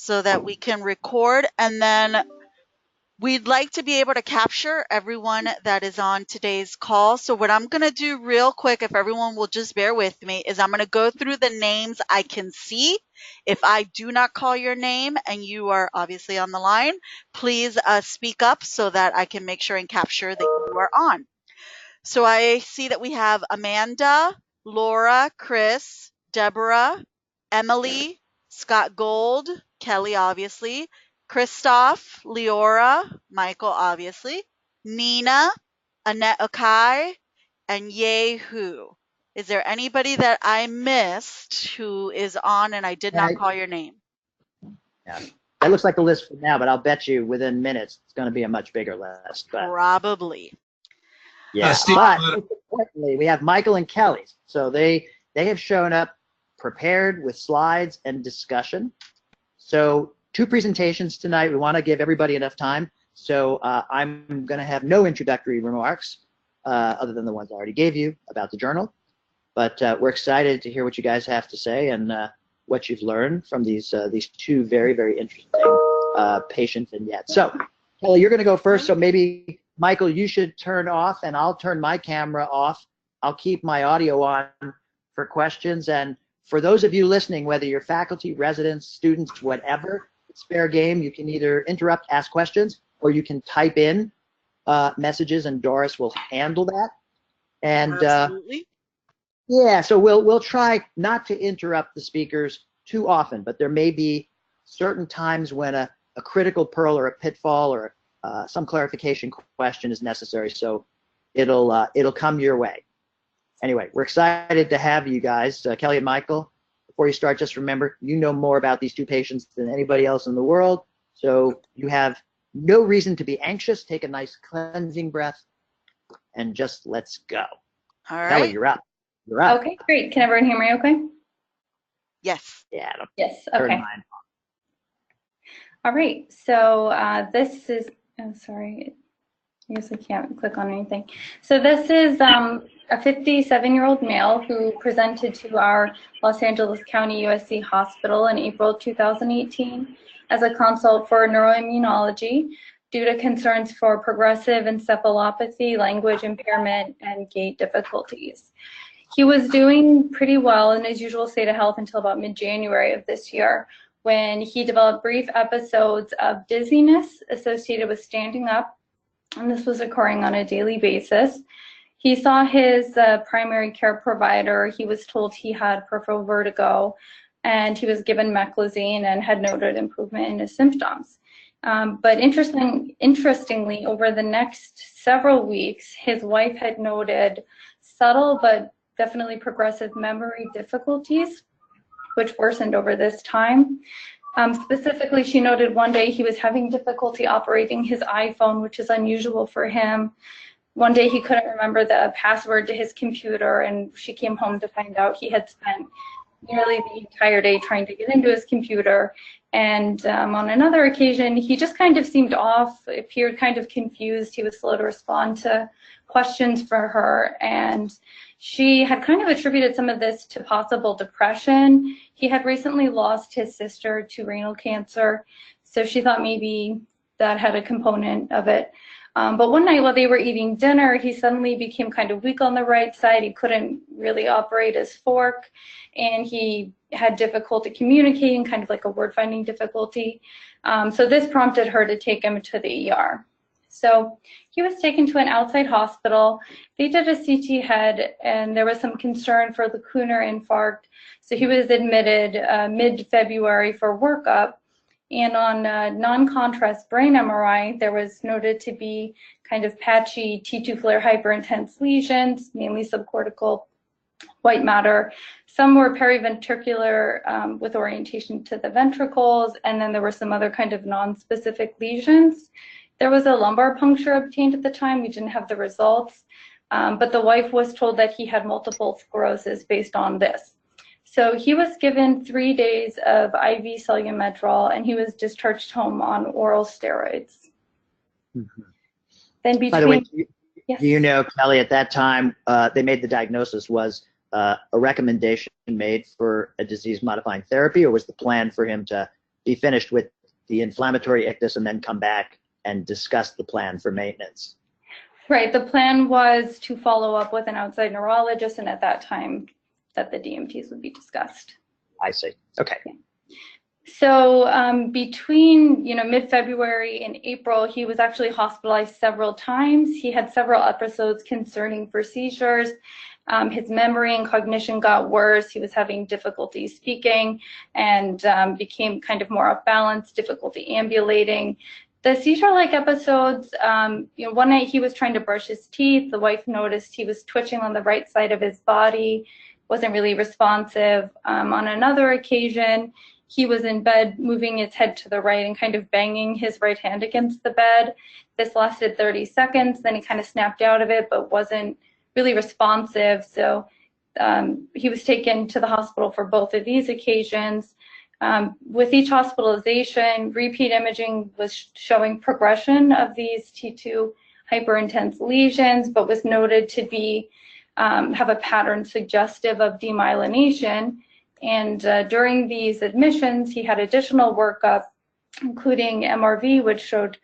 so that we can record, and then we'd like to be able to capture everyone that is on today's call. So what I'm going to do real quick, if everyone will just bear with me, is I'm going to go through the names I can see. If I do not call your name and you are obviously on the line, please speak up so that I can make sure and capture that you are on. So I see that we have Amanda, Laura, Chris, Deborah, Emily, Scott Gold, Kelly, obviously, Christoph, Leora, Michael, obviously, Nina, Annette Okai, and Yehu. Is there anybody that I missed who is on and I did not call your name? Yeah. That looks like the list for now, but I'll bet you within minutes it's going to be a much bigger list. But, probably. Yeah, but most importantly, we have Michael and Kelly. So they have shown up prepared with slides and discussion. So 2 presentations tonight. We want to give everybody enough time. So I'm going to have no introductory remarks other than the ones I already gave you about the journal. But we're excited to hear what you guys have to say and what you've learned from these 2 very, very interesting patient vignettes. So Kelly, you're going to go first. So maybe Michael, you should turn off, and I'll turn my camera off. I'll keep my audio on for questions. And for those of you listening, whether you're faculty, residents, students, whatever, it's fair game. You can either interrupt, ask questions, or you can type in messages, and Doris will handle that. And Absolutely. Yeah, so we'll try not to interrupt the speakers too often, but there may be certain times when a critical pearl or a pitfall or some clarification question is necessary. So it'll come your way. Anyway, we're excited to have you guys, Kelly and Michael. Before you start, just remember, you know more about these 2 patients than anybody else in the world, so you have no reason to be anxious. Take a nice cleansing breath, and just let's go. All right. Kelly, you're up. You're up. Okay, great. Can everyone hear me okay? Yes. Yeah. Yes, okay. All right, so this is, oh, sorry, I guess I can't click on anything. So this is a 57-year-old male who presented to our Los Angeles County USC Hospital in April 2018 as a consult for neuroimmunology due to concerns for progressive encephalopathy, language impairment, and gait difficulties. He was doing pretty well in his usual state of health until about mid-January of this year, when he developed brief episodes of dizziness associated with standing up, and this was occurring on a daily basis. He saw his primary care provider. He was told he had peripheral vertigo, and he was given meclizine and had noted improvement in his symptoms. But interestingly, over the next several weeks, his wife had noted subtle but definitely progressive memory difficulties, which worsened over this time. Specifically, she noted one day he was having difficulty operating his iPhone, which is unusual for him. One day he couldn't remember the password to his computer, and she came home to find out he had spent nearly the entire day trying to get into his computer. And on another occasion, he just kind of seemed off, appeared kind of confused. He was slow to respond to questions for her, and she had kind of attributed some of this to possible depression. He had recently lost his sister to renal cancer, so she thought maybe that had a component of it. But one night while they were eating dinner, he suddenly became kind of weak on the right side. He couldn't really operate his fork, and he had difficulty communicating, kind of like a word-finding difficulty. So this prompted her to take him to the ER. So he was taken to an outside hospital. They did a CT head, and there was some concern for lacunar infarct. So he was admitted mid-February for workup. And on non-contrast brain MRI, there was noted to be kind of patchy T2 flare hyperintense lesions, mainly subcortical white matter. Some were periventricular with orientation to the ventricles, and then there were some other kind of non-specific lesions. There was a lumbar puncture obtained at the time. We didn't have the results, but the wife was told that he had multiple sclerosis based on this. So he was given 3 days of IV Solu-Medrol, and he was discharged home on oral steroids. Mm-hmm. Then between, by the way, yes. Do you know, Kelly, at that time, they made the diagnosis was a recommendation made for a disease-modifying therapy, or was the plan for him to be finished with the inflammatory ictus and then come back and discuss the plan for maintenance. Right. The plan was to follow up with an outside neurologist, and at that time that the DMTs would be discussed. I see. Okay. So between mid-February and April, he was actually hospitalized several times. He had several episodes concerning for seizures. His memory and cognition got worse. He was having difficulty speaking and became kind of more off balance, difficulty ambulating. The seizure-like episodes, one night he was trying to brush his teeth. The wife noticed he was twitching on the right side of his body, wasn't really responsive. On another occasion, he was in bed, moving his head to the right and kind of banging his right hand against the bed. This lasted 30 seconds. Then he kind of snapped out of it, but wasn't really responsive. So he was taken to the hospital for both of these occasions. With each hospitalization, repeat imaging was showing progression of these T2 hyperintense lesions, but was noted to be have a pattern suggestive of demyelination. And during these admissions, he had additional workup, including MRV, which showed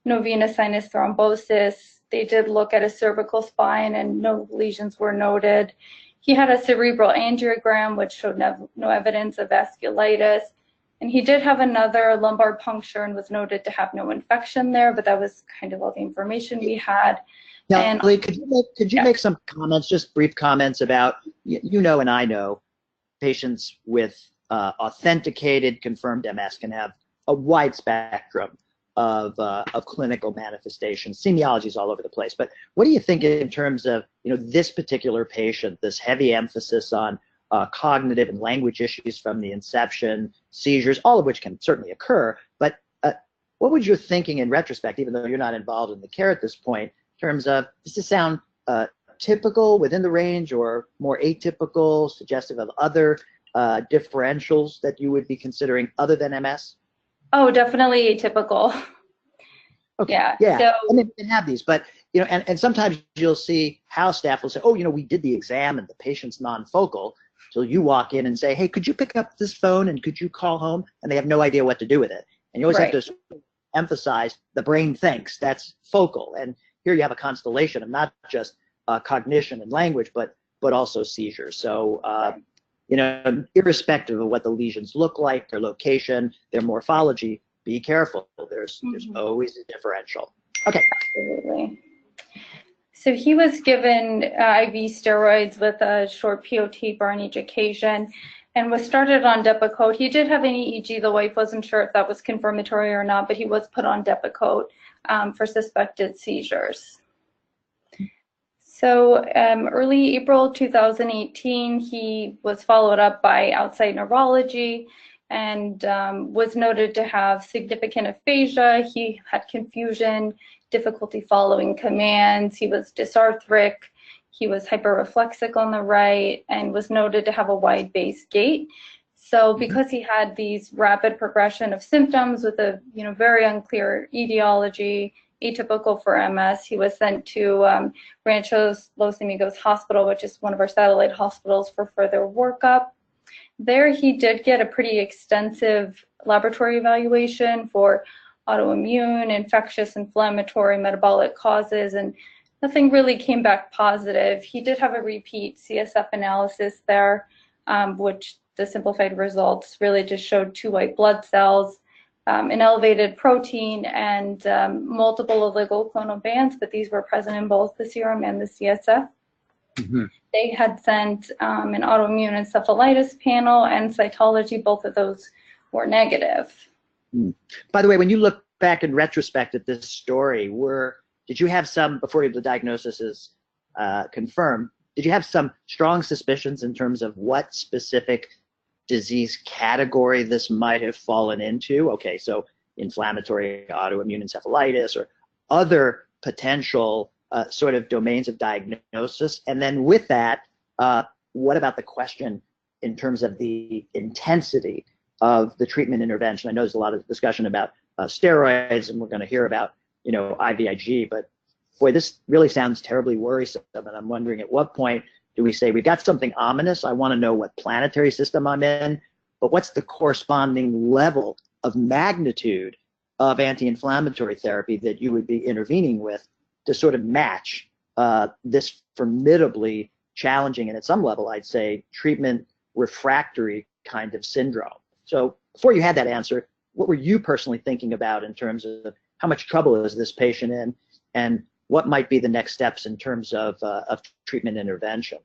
no venous sinus thrombosis. They did look at a cervical spine and no lesions were noted. He had a cerebral angiogram, which showed no evidence of vasculitis. And he did have another lumbar puncture and was noted to have no infection there, but that was kind of all the information we had. Now, Lee, could you make some comments, just brief comments about, and I know, patients with authenticated, confirmed MS can have a wide spectrum of clinical manifestations, semiologies all over the place. But what do you think in terms of this particular patient, this heavy emphasis on cognitive and language issues from the inception, seizures, all of which can certainly occur. But what would your thinking in retrospect, even though you're not involved in the care at this point, in terms of, does this sound typical, within the range, or more atypical, suggestive of other differentials that you would be considering other than MS? Oh, definitely atypical. Okay. Yeah. So, I mean, we can have these, but and sometimes you'll see house staff will say, oh, we did the exam and the patient's non-focal. So you walk in and say, hey, could you pick up this phone and could you call home? And they have no idea what to do with it. And you always have to emphasize the brain thinks, that's focal. And here you have a constellation of not just cognition and language, but also seizures. So, irrespective of what the lesions look like, their location, their morphology, be careful. There's always a differential. Okay. Absolutely. So he was given IV steroids with a short POT bar on each occasion and was started on Depakote. He did have an EEG. The wife wasn't sure if that was confirmatory or not, but he was put on Depakote for suspected seizures. So early April 2018, he was followed up by outside neurology and was noted to have significant aphasia. He had confusion, difficulty following commands. He was dysarthric. He was hyperreflexic on the right and was noted to have a wide base gait. So because he had these rapid progression of symptoms with a very unclear etiology, atypical for MS, he was sent to Ranchos Los Amigos Hospital, which is one of our satellite hospitals, for further workup. There he did get a pretty extensive laboratory evaluation for autoimmune, infectious, inflammatory, metabolic causes, and nothing really came back positive. He did have a repeat CSF analysis there, which the simplified results really just showed 2 white blood cells, an elevated protein, and multiple oligoclonal bands, but these were present in both the serum and the CSF. They had sent an autoimmune encephalitis panel and cytology. Both of those were negative. By the way, when you look back in retrospect at this story, did you have some, before the diagnosis is confirmed, did you have some strong suspicions in terms of what specific disease category this might have fallen into? Okay, so inflammatory autoimmune encephalitis or other potential sort of domains of diagnosis. And then with that, what about the question in terms of the intensity of the treatment intervention? I know there's a lot of discussion about steroids, and we're going to hear about, IVIG, but boy, this really sounds terribly worrisome. And I'm wondering, at what point do we say, we've got something ominous, I want to know what planetary system I'm in, but what's the corresponding level of magnitude of anti-inflammatory therapy that you would be intervening with to sort of match this formidably challenging, and at some level, I'd say, treatment refractory kind of syndrome. So before you had that answer, what were you personally thinking about in terms of how much trouble is this patient in, and what might be the next steps in terms of treatment intervention?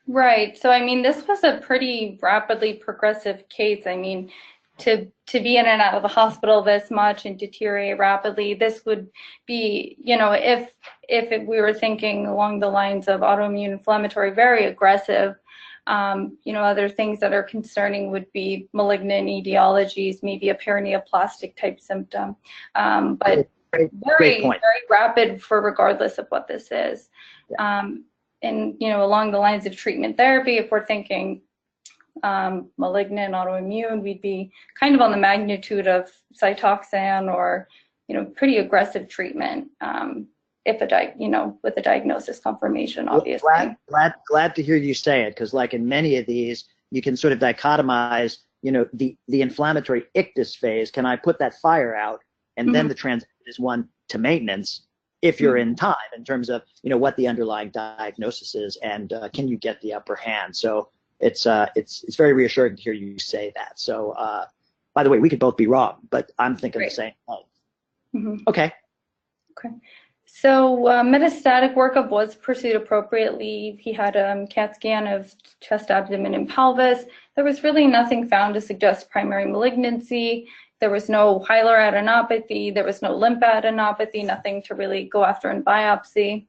Right. So, I mean, this was a pretty rapidly progressive case. I mean, to be in and out of the hospital this much and deteriorate rapidly, this would be, you know, if we were thinking along the lines of autoimmune inflammatory, very aggressive. You know, other things that are concerning would be malignant etiologies, maybe a paraneoplastic type symptom, but very rapid for regardless of what this is. And, you know, along the lines of treatment therapy, if we're thinking malignant autoimmune, we'd be kind of on the magnitude of Cytoxan or, you know, pretty aggressive treatment. If you know, with a diagnosis confirmation, obviously. Glad to hear you say it, because like in many of these, you can sort of dichotomize, you know, the inflammatory ictus phase. Can I put that fire out? And then the transition is one to maintenance if you're in time, in terms of, you know, what the underlying diagnosis is, and can you get the upper hand? So it's very reassuring to hear you say that. So by the way, we could both be wrong, but I'm thinking the same thing. Okay. So metastatic workup was pursued appropriately. He had a CAT scan of chest, abdomen, and pelvis. There was really nothing found to suggest primary malignancy. There was no hilar adenopathy. There was no lymphadenopathy, nothing to really go after in biopsy.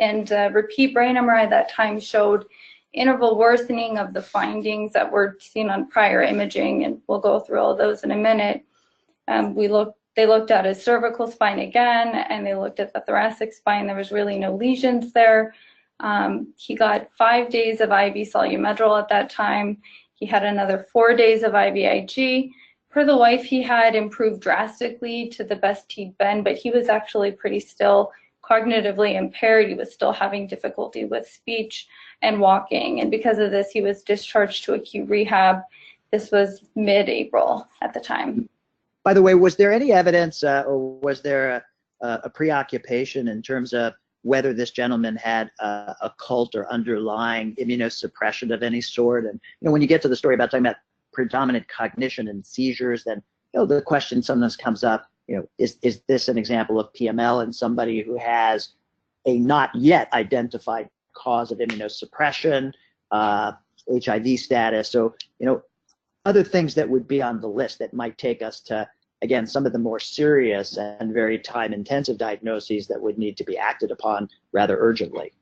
And repeat brain MRI at that time showed interval worsening of the findings that were seen on prior imaging, and we'll go through all those in a minute. They looked at his cervical spine again, and they looked at the thoracic spine. There was really no lesions there. He got 5 days of IV Solu-Medrol at that time. He had another 4 days of IVIG. Per the wife, he had improved drastically to the best he'd been, but he was actually pretty still cognitively impaired. He was still having difficulty with speech and walking. And because of this, he was discharged to acute rehab. This was mid-April at the time. By the way, was there any evidence or was there a preoccupation in terms of whether this gentleman had a occult or underlying immunosuppression of any sort? And, you know, when you get to the story about talking about predominant cognition and seizures, then, you know, the question sometimes comes up, you know, is this an example of PML in somebody who has a not yet identified cause of immunosuppression, HIV status? So, you know, other things that would be on the list that might take us to, again, some of the more serious and very time-intensive diagnoses that would need to be acted upon rather urgently.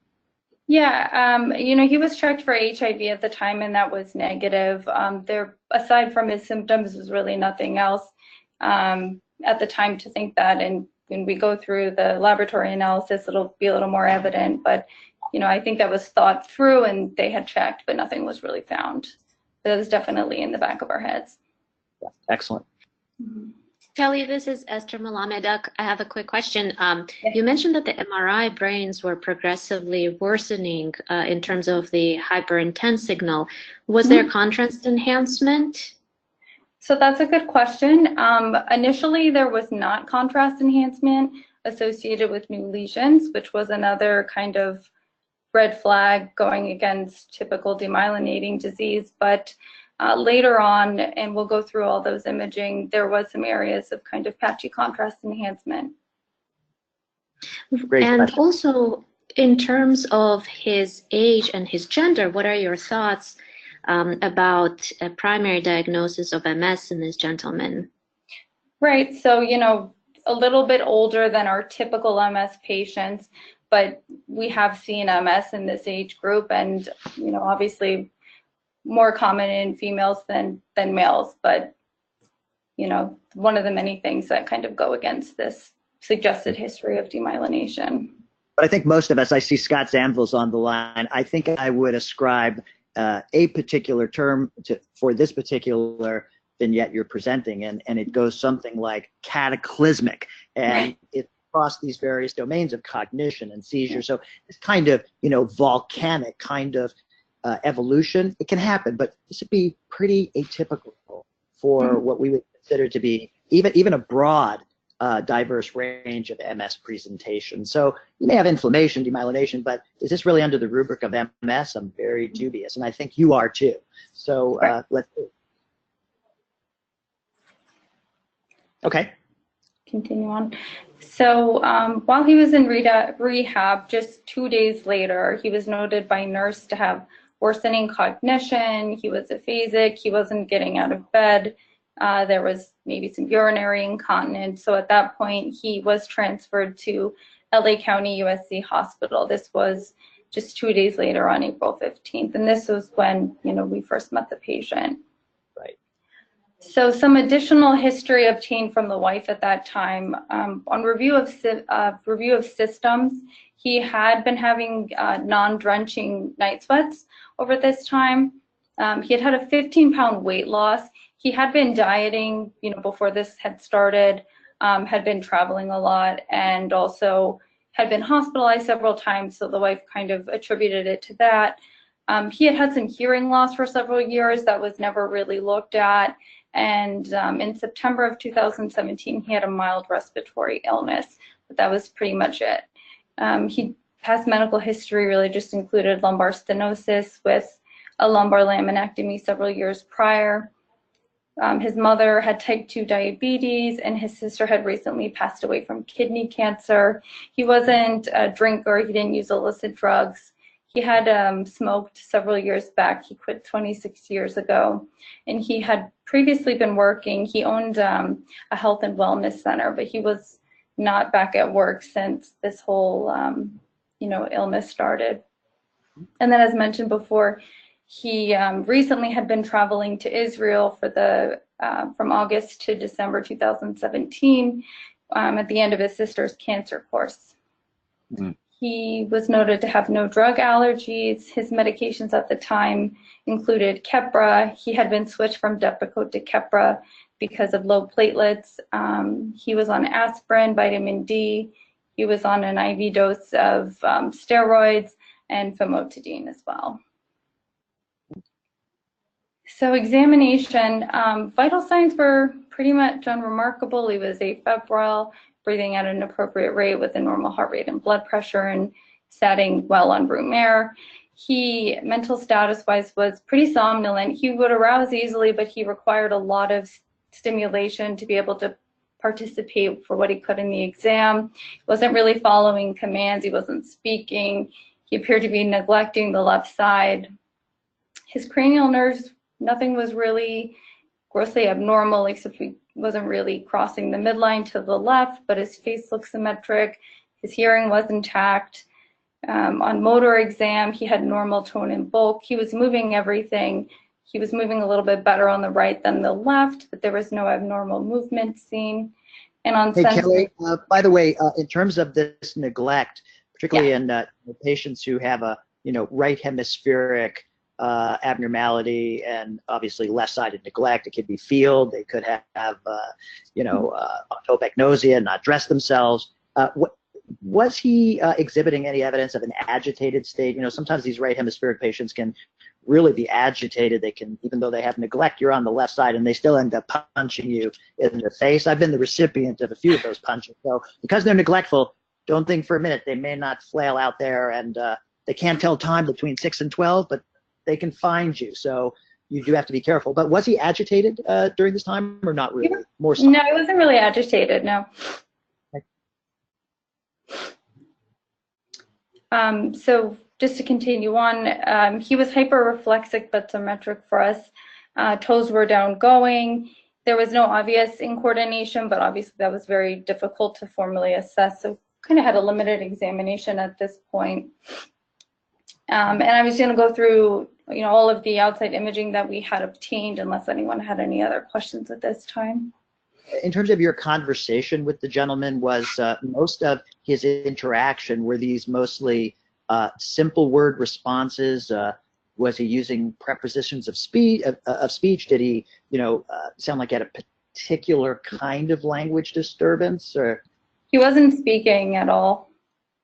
Yeah, you know, he was checked for HIV at the time, and that was negative. There, aside from his symptoms, was really nothing else at the time to think that. And when we go through the laboratory analysis, it'll be a little more evident. But, you know, I think that was thought through, and they had checked, but nothing was really found. That is definitely in the back of our heads. Yeah, excellent. Kelly, this is Esther Malamed. I have a quick question. You mentioned that the MRI brains were progressively worsening in terms of the hyperintense signal. Was there contrast enhancement? So that's a good question. Initially, there was not contrast enhancement associated with new lesions, which was another kind of red flag going against typical demyelinating disease. But later on, and we'll go through all those imaging, there was some areas of kind of patchy contrast enhancement. Great question. Also, in terms of his age and his gender, what are your thoughts about a primary diagnosis of MS in this gentleman? Right, so, you know, a little bit older than our typical MS patients, but we have seen MS in this age group, and, you know, obviously more common in females than males, but, you know, one of the many things that kind of go against this suggested history of demyelination. But I think most of us, I see Scott Zanville's on the line, I think I would ascribe a particular term for this particular vignette you're presenting, and it goes something like cataclysmic, and it's across these various domains of cognition and seizure. So it's kind of, you know, volcanic kind of evolution. It can happen, but this would be pretty atypical for what we would considered to be even a broad, diverse range of MS presentation. So you may have inflammation, demyelination, but is this really under the rubric of MS? I'm very dubious, and I think you are too. So let's see. Okay. Continue on. So while he was in rehab, just 2 days later, he was noted by nurse to have worsening cognition. He was aphasic. He wasn't getting out of bed. There was maybe some urinary incontinence. So at that point, he was transferred to LA County USC Hospital. This was just 2 days later on April 15th. And this was when, we first met the patient. Right. So some additional history obtained from the wife at that time. On review of systems, he had been having non-drenching night sweats over this time. He had a 15-pound weight loss. He had been dieting, before this had started, had been traveling a lot, and also had been hospitalized several times. So the wife kind of attributed it to that. He had some hearing loss for several years that was never really looked at. And in September of 2017, he had a mild respiratory illness, but that was pretty much it. Past medical history really just included lumbar stenosis with a lumbar laminectomy several years prior. His mother had type 2 diabetes, and his sister had recently passed away from kidney cancer. He wasn't a drinker. He didn't use illicit drugs. He had smoked several years back. He quit 26 years ago, and he had previously been working. He owned a health and wellness center, but he was not back at work since this whole, illness started. And then, as mentioned before, he recently had been traveling to Israel for from August to December 2017 at the end of his sister's cancer course. Mm-hmm. He was noted to have no drug allergies. His medications at the time included Keppra. He had been switched from Depakote to Keppra because of low platelets. He was on aspirin, vitamin D. He was on an IV dose of steroids and famotidine as well. So examination, vital signs were pretty much unremarkable. He was afebrile, breathing at an appropriate rate with a normal heart rate and blood pressure, and sitting well on room air. He, mental status-wise, was pretty somnolent. He would arouse easily, but he required a lot of stimulation to be able to participate for what he could in the exam. He wasn't really following commands. He wasn't speaking. He appeared to be neglecting the left side. His cranial nerves, nothing was really grossly abnormal, except he wasn't really crossing the midline to the left, but his face looked symmetric. His hearing was intact. On motor exam, he had normal tone and bulk. He was moving everything. He was moving a little bit better on the right than the left, but there was no abnormal movement seen. And on Kelly, by the way, in terms of this neglect, particularly in patients who have a right hemispheric abnormality and obviously left-sided neglect, it could be field. They could have autopagnosia, not dress themselves. Was he exhibiting any evidence of an agitated state? Sometimes these right hemispheric patients can really be agitated. They can, even though they have neglect, you're on the left side, and they still end up punching you in the face. I've been the recipient of a few of those punches. So because they're neglectful, don't think for a minute they may not flail out there, and they can't tell time between 6 and 12, but they can find you. So you do have to be careful. But was he agitated during this time, or not really? More so? No, he wasn't really agitated, no. So just to continue on, he was hyperreflexic but symmetric for us. Toes were down going. There was no obvious incoordination, but obviously that was very difficult to formally assess. So kind of had a limited examination at this point. And I was going to go through, all of the outside imaging that we had obtained, unless anyone had any other questions at this time. In terms of your conversation with the gentleman, was most of his interaction, were these mostly simple word responses? Was he using prepositions of speech? Did he, sound like he had a particular kind of language disturbance? Or he wasn't speaking at all.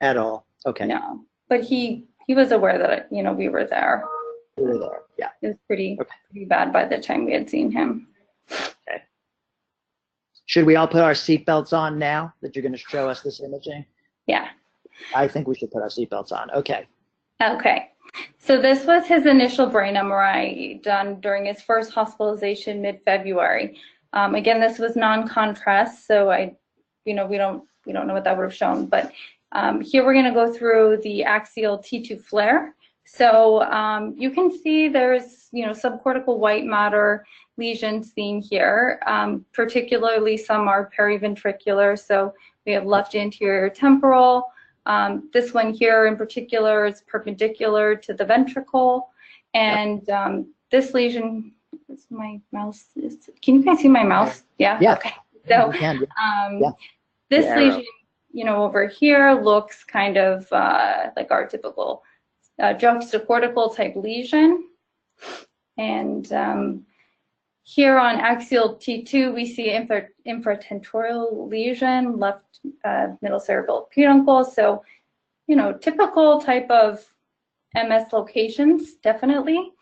At all. Okay. No, but he was aware that we were there. We were there. Yeah. It was pretty bad by the time we had seen him. Okay. Should we all put our seatbelts on now that you're going to show us this imaging? Yeah. I think we should put our seatbelts on. Okay. Okay. So this was his initial brain MRI done during his first hospitalization mid-February. Again, this was non-contrast, so we don't know what that would have shown. But here we're going to go through the axial T2 flare. So you can see there's subcortical white matter lesions seen here. Particularly, some are periventricular. So we have left anterior temporal. This one here in particular is perpendicular to the ventricle, and this lesion. Is my mouse? Can you guys see my mouse? Yeah. Yeah. Okay. So this lesion, over here looks kind of like our typical juxtacortical type lesion, and here on axial T2 we see infratentorial lesion, left middle cerebral peduncle. So, typical type of MS locations, definitely.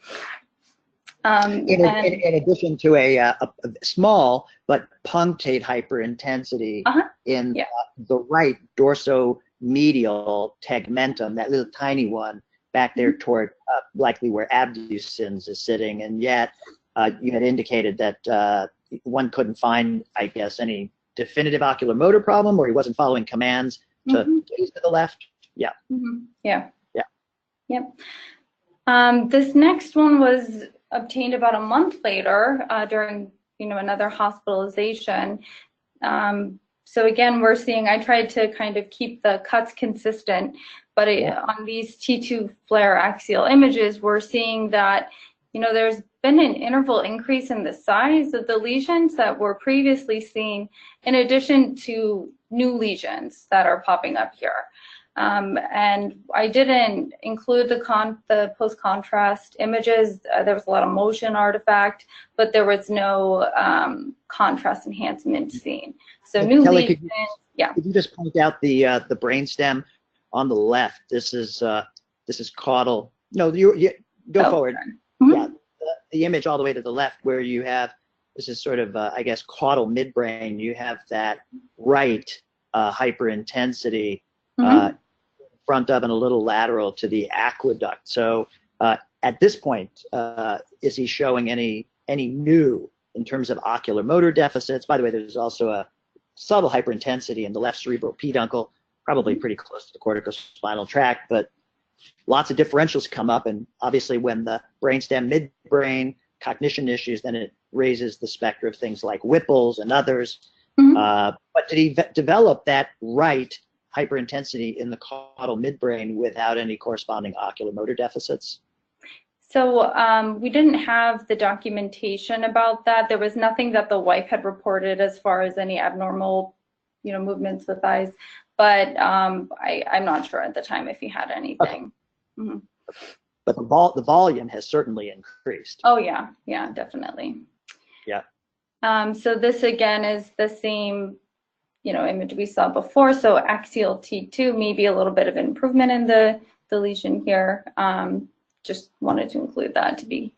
In addition to a small but punctate hyperintensity in the right dorsomedial tegmentum, that little tiny one back there toward likely where abducens is sitting, and yet you had indicated that one couldn't find, I guess, any definitive ocular motor problem, or he wasn't following commands to gaze to the left. Yeah. Yeah. Yeah. Yep. This next one was obtained about a month later during another hospitalization. So again, we're seeing, I tried to kind of keep the cuts consistent, but on these T2 flare axial images, we're seeing that there's been an interval increase in the size of the lesions that were previously seen, in addition to new lesions that are popping up here. And I didn't include the post-contrast images. There was a lot of motion artifact, but there was no contrast enhancement seen. So new Kelly, lesions, Could you just point out the brainstem on the left? This is caudal. No, you go forward. Yeah, the image all the way to the left where you have, this is sort of, I guess, caudal midbrain. You have that right hyperintensity front of and a little lateral to the aqueduct. So at this point, is he showing any new in terms of ocular motor deficits? By the way, there's also a subtle hyperintensity in the left cerebral peduncle, probably pretty close to the corticospinal tract, but lots of differentials come up, and obviously when the brainstem midbrain cognition issues, then it raises the specter of things like Whipple's and others. But did he develop that right hyperintensity in the caudal midbrain without any corresponding ocular motor deficits? So we didn't have the documentation about that. There was nothing that the wife had reported as far as any abnormal, movements with eyes. But I'm not sure at the time if he had anything. Okay. But the volume has certainly increased. Oh yeah, definitely. Yeah. So this again is the same, image we saw before. So axial T2, maybe a little bit of improvement in the lesion here. Just wanted to include that to be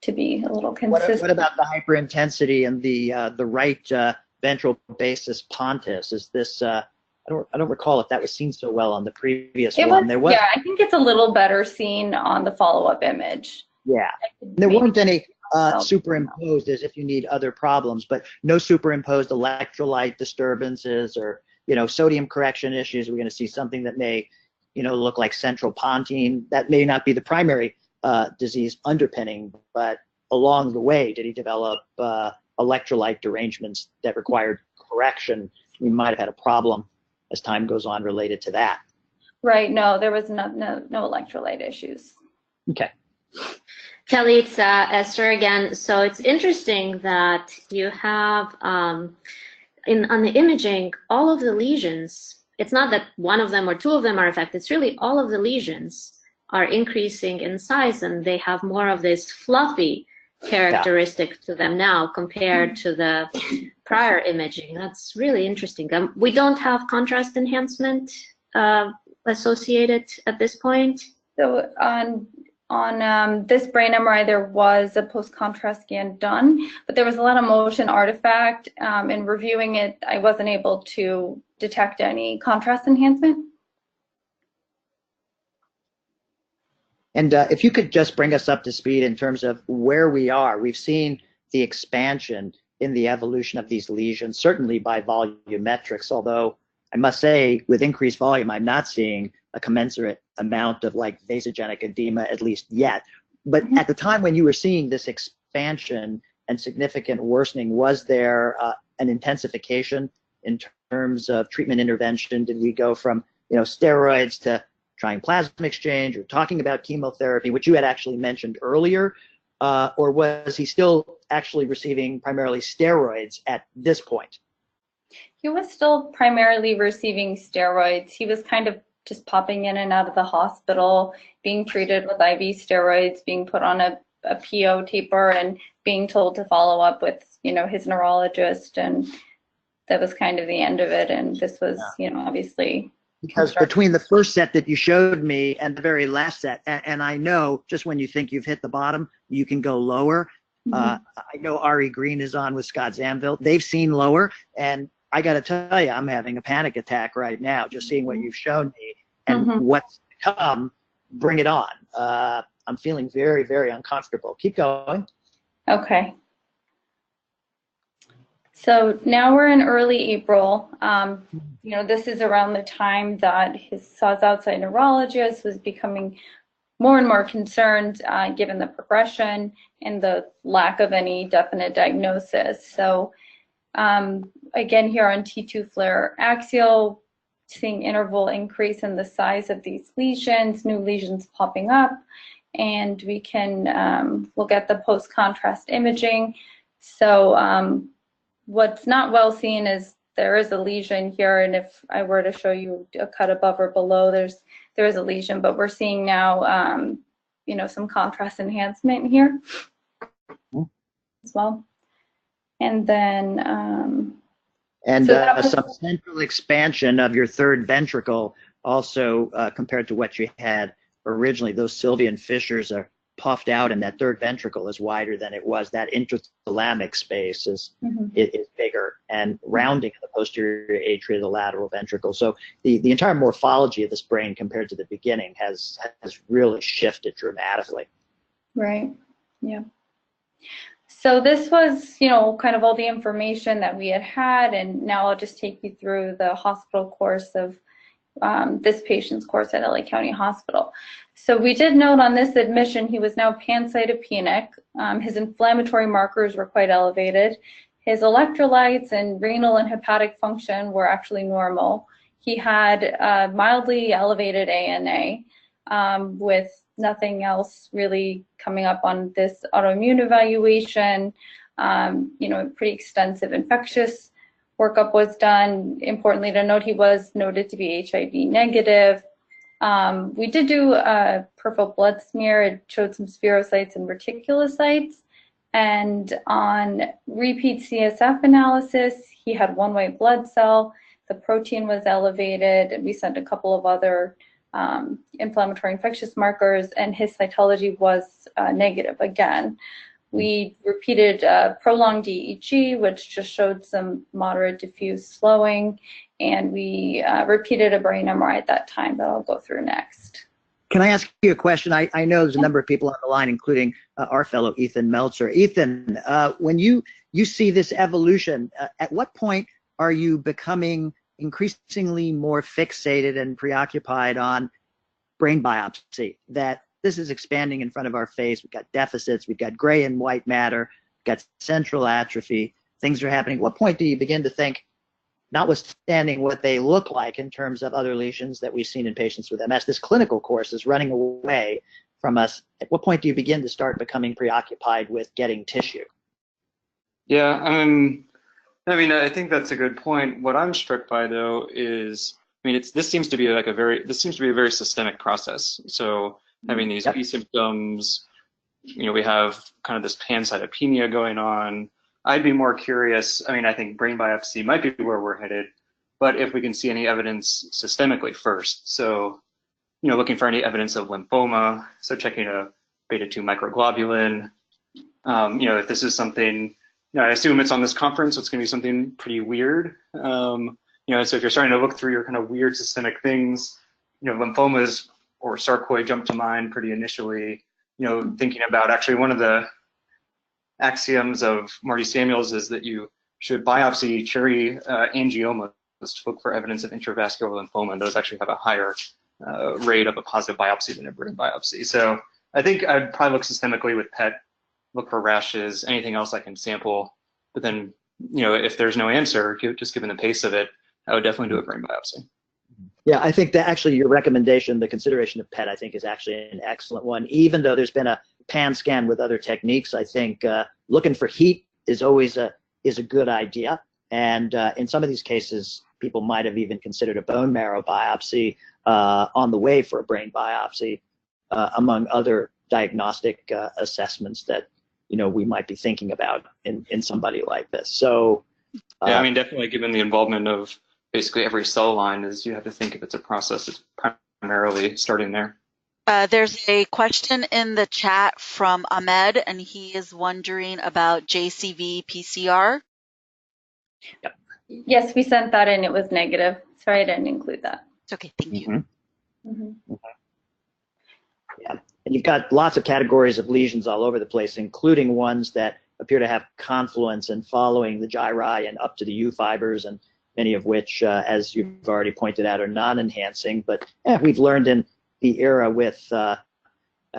a little consistent. What about the hyperintensity and the right ventral basis pontis? Is this I don't recall if that was seen so well on the previous one. Yeah, I think it's a little better seen on the follow-up image. Yeah, there weren't any superimposed, as if you need other problems, but no superimposed electrolyte disturbances or sodium correction issues. We're going to see something that may look like central pontine. That may not be the primary disease underpinning, but along the way, did he develop electrolyte derangements that required correction? We might have had a problem as time goes on related to that. Right. No, there was no electrolyte issues. Okay. Kelly, it's Esther again. So it's interesting that you have on the imaging, all of the lesions, it's not that one of them or two of them are affected, it's really all of the lesions are increasing in size, and they have more of this fluffy characteristic to them now compared to the prior imaging. That's really interesting. We don't have contrast enhancement associated at this point. So on on this brain MRI, there was a post-contrast scan done, but there was a lot of motion artifact. In reviewing it, I wasn't able to detect any contrast enhancement. And if you could just bring us up to speed in terms of where we are. We've seen the expansion in the evolution of these lesions, certainly by volumetrics, although I must say with increased volume, I'm not seeing a commensurate amount of like vasogenic edema, at least yet. But at the time when you were seeing this expansion and significant worsening, was there an intensification in terms of treatment intervention? Did we go from, steroids to trying plasma exchange or talking about chemotherapy, which you had actually mentioned earlier? Or was he still actually receiving primarily steroids at this point? He was still primarily receiving steroids. He was kind of just popping in and out of the hospital, being treated with IV steroids, being put on a PO taper, and being told to follow up with, his neurologist. And that was kind of the end of it. And this was, obviously. Because between the first set that you showed me and the very last set, and I know just when you think you've hit the bottom, you can go lower. I know Ari Green is on with Scott Zamville. They've seen lower, and I got to tell you, I'm having a panic attack right now, just seeing what you've shown me and what's to come. Bring it on. I'm feeling very, very uncomfortable. Keep going. Okay. So now we're in early April. This is around the time that his Saw's outside neurologist was becoming more and more concerned given the progression and the lack of any definite diagnosis. So again, here on T2 FLAIR axial, seeing interval increase in the size of these lesions, new lesions popping up, and we can look at the post-contrast imaging. So what's not well seen is there is a lesion here, and if I were to show you a cut above or below, there is a lesion, but we're seeing now, some contrast enhancement here as well. And then some central expansion of your third ventricle also compared to what you had originally. Those Sylvian fissures are puffed out, and that third ventricle is wider than it was. That intrathalamic space is bigger, and rounding in the posterior atria of the lateral ventricle. So the entire morphology of this brain compared to the beginning has really shifted dramatically. Right. Yeah. So this was, kind of all the information that we had, and now I'll just take you through the hospital course of this patient's course at LA County Hospital. So we did note on this admission he was now pancytopenic. His inflammatory markers were quite elevated. His electrolytes and renal and hepatic function were actually normal. He had mildly elevated ANA with nothing else really coming up on this autoimmune evaluation. Pretty extensive infectious workup was done. Importantly to note, he was noted to be HIV negative. We did do a peripheral blood smear. It showed some spherocytes and reticulocytes. And on repeat CSF analysis, he had one white blood cell. The protein was elevated, and we sent a couple of other inflammatory infectious markers, and his cytology was negative again. We repeated prolonged EEG, which just showed some moderate diffuse slowing, and we repeated a brain MRI at that time that I'll go through next. Can I ask you a question? I know there's a number of people on the line, including our fellow Ethan Meltzer. Ethan, when you see this evolution, at what point are you becoming increasingly more fixated and preoccupied on brain biopsy, that this is expanding in front of our face? We've got deficits, we've got gray and white matter, we've got central atrophy, things are happening. At what point do you begin to think, notwithstanding what they look like in terms of other lesions that we've seen in patients with MS, this clinical course is running away from us? At what point do you begin to start becoming preoccupied with getting tissue? Yeah, I think that's a good point. What I'm struck by, though, is, this seems to be a very systemic process. So having these B symptoms, we have kind of this pancytopenia going on. I'd be more curious. I think brain biopsy might be where we're headed, but if we can see any evidence systemically first. So, looking for any evidence of lymphoma. So checking a beta-2 microglobulin. If this is something, I assume it's on this conference, so it's going to be something pretty weird. So if you're starting to look through your kind of weird systemic things, lymphomas or sarcoid jump to mind pretty initially. Thinking about actually one of the axioms of Marty Samuels is that you should biopsy cherry angiomas to look for evidence of intravascular lymphoma, and those actually have a higher rate of a positive biopsy than a brain biopsy. So I think I'd probably look systemically with PET, look for rashes, anything else I can sample. But then, if there's no answer, just given the pace of it, I would definitely do a brain biopsy. Yeah, I think that actually your recommendation, the consideration of PET, I think is actually an excellent one. Even though there's been a pan scan with other techniques, I think looking for heat is always a good idea. And in some of these cases, people might have even considered a bone marrow biopsy on the way for a brain biopsy, among other diagnostic assessments that we might be thinking about in somebody like this. So yeah, I mean, definitely given the involvement of basically every cell line, is you have to think if it's a process that's primarily starting there. There's a question in the chat from Ahmed, and he is wondering about JCV PCR. Yep. Yes, we sent that in. It was negative. Sorry, I didn't include that. It's okay. Thank you. Yeah, and you've got lots of categories of lesions all over the place, including ones that appear to have confluence and following the gyri and up to the U fibers, and many of which, as you've already pointed out, are non-enhancing. But we've learned in the era with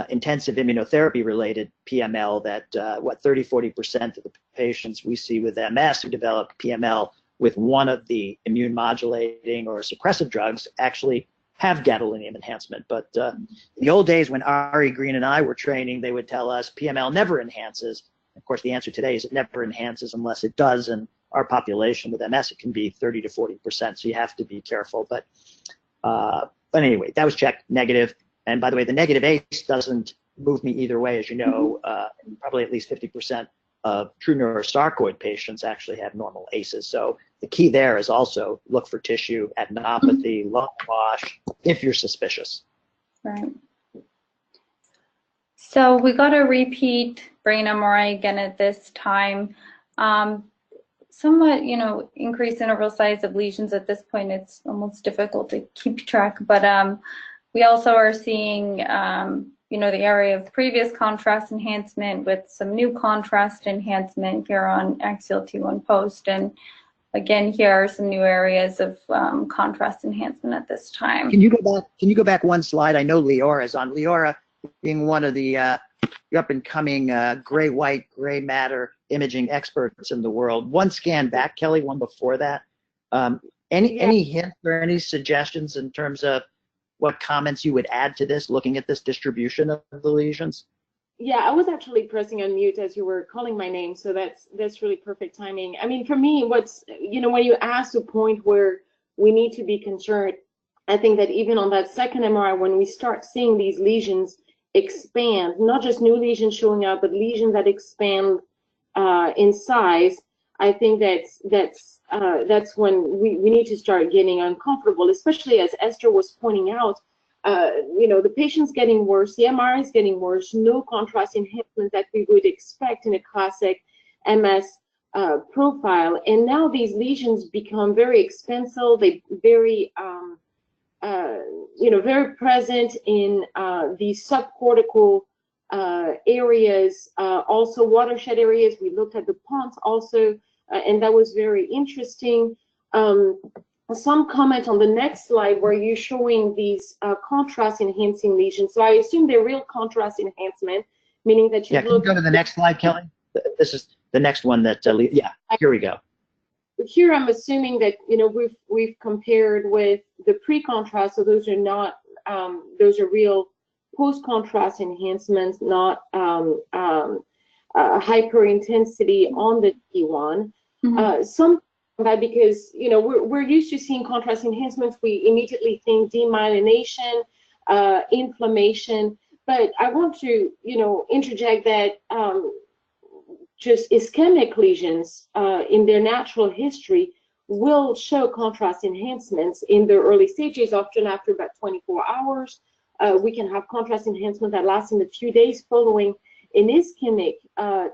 intensive immunotherapy-related PML that 30–40% of the patients we see with MS who develop PML with one of the immune modulating or suppressive drugs actually have gadolinium enhancement. But in the old days when Ari Green and I were training, they would tell us PML never enhances. Of course, the answer today is it never enhances unless it does. And our population with MS, it can be 30–40%. So you have to be careful. But anyway, that was checked negative. And by the way, the negative ACE doesn't move me either way. As you know, probably at least 50% of true neurosarcoid patients actually have normal ACEs. So the key there is also look for tissue, adenopathy, lung wash, if you're suspicious. Right. So we got a repeat brain MRI again at this time. Somewhat, increased interval size of lesions at this point, it's almost difficult to keep track, but we also are seeing, the area of previous contrast enhancement with some new contrast enhancement here on axial T1 post. And again, here are some new areas of contrast enhancement at this time. Can you go back one slide? I know Leora is on. Leora being one of the up and coming gray-white, gray matter imaging experts in the world. One scan back, Kelly, one before that. Any hints or any suggestions in terms of what comments you would add to this, looking at this distribution of the lesions? Yeah, I was actually pressing on mute as you were calling my name, so that's really perfect timing. I mean, for me, what's, when you ask the point where we need to be concerned, I think that even on that second MRI, when we start seeing these lesions expand, not just new lesions showing up, but lesions that expand in size, I think that's when we need to start getting uncomfortable, especially as Esther was pointing out. The patient's getting worse, the MRI is getting worse, no contrast enhancement that we would expect in a classic MS profile. And now these lesions become very expensive, they very, very present in these subcortical areas, also watershed areas. We looked at the pons also, and that was very interesting. Some comment on the next slide where you're showing these contrast enhancing lesions. So I assume they're real contrast enhancement, meaning that you can you go to the next slide, Kelly? This is the next one that, here we go. Here I'm assuming that, we've compared with the pre-contrast, so those are not, those are real post-contrast enhancements, not hyper intensity on the T1. Some that because we're used to seeing contrast enhancements, we immediately think demyelination, inflammation, but I want to interject that just ischemic lesions in their natural history will show contrast enhancements in the early stages, often after about 24 hours, we can have contrast enhancement that lasts in a few days following an ischemic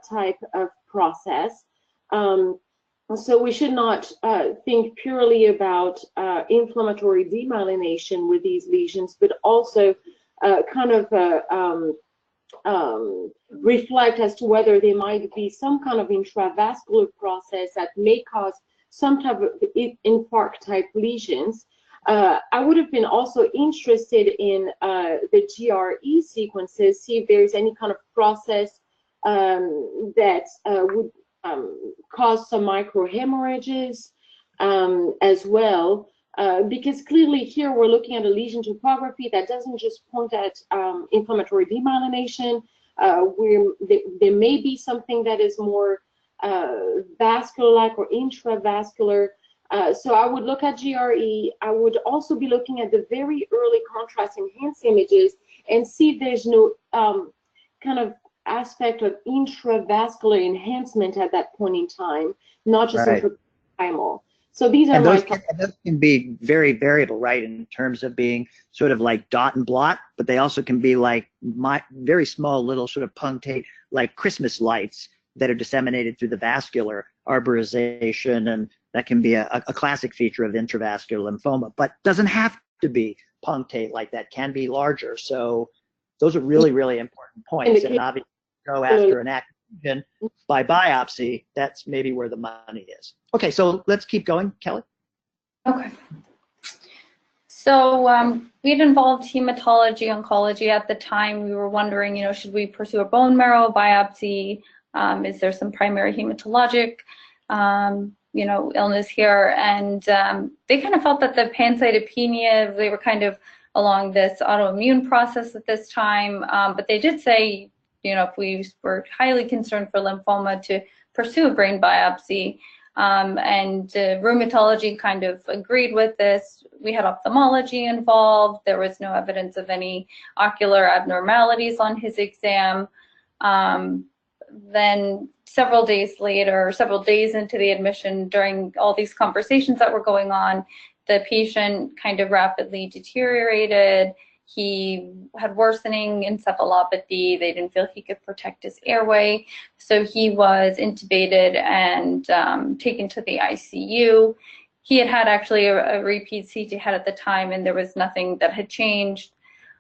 type of process. So we should not think purely about inflammatory demyelination with these lesions, but also kind of reflect as to whether there might be some kind of intravascular process that may cause some type of infarct type lesions. I would have been also interested in the GRE sequences, see if there's any kind of process that would cause some microhemorrhages as well. Because clearly here we're looking at a lesion topography that doesn't just point at inflammatory demyelination. There may be something that is more vascular-like or intravascular. So I would look at GRE. I would also be looking at the very early contrast enhanced images and see if there's no kind of aspect of intravascular enhancement at that point in time, not just intraparenchymal. So these are those can be very variable, right, in terms of being sort of like dot and blot, but they also can be like very small little sort of punctate, like Christmas lights that are disseminated through the vascular arborization, and that can be a classic feature of intravascular lymphoma, but doesn't have to be punctate like that, can be larger. So those are really, really important points, and obviously go after an active lesion by biopsy, that's maybe where the money is. Okay, so let's keep going, Kelly. Okay. So we'd involved hematology oncology at the time. We were wondering, should we pursue a bone marrow biopsy? Is there some primary hematologic, illness here? And they kind of felt that the pancytopenia, they were kind of along this autoimmune process at this time. But they did say, if we were highly concerned for lymphoma, to pursue a brain biopsy. And rheumatology kind of agreed with this. We had ophthalmology involved. There was no evidence of any ocular abnormalities on his exam. Then several days later, several days into the admission, during all these conversations that were going on, the patient kind of rapidly deteriorated. He had worsening encephalopathy. They didn't feel he could protect his airway. So he was intubated and taken to the ICU. He had actually a repeat CT head at the time, and there was nothing that had changed.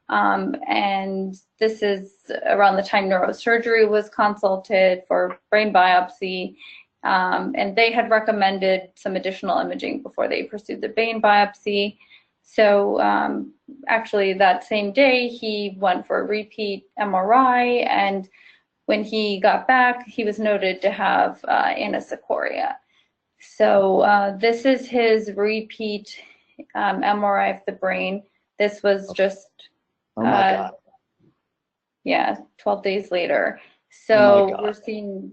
And this is around the time neurosurgery was consulted for brain biopsy. And they had recommended some additional imaging before they pursued the brain biopsy. So actually that same day, he went for a repeat MRI, and when he got back, he was noted to have anisocoria. So this is his repeat MRI of the brain. This was just, oh my God. Yeah, 12 days later. So we're seeing,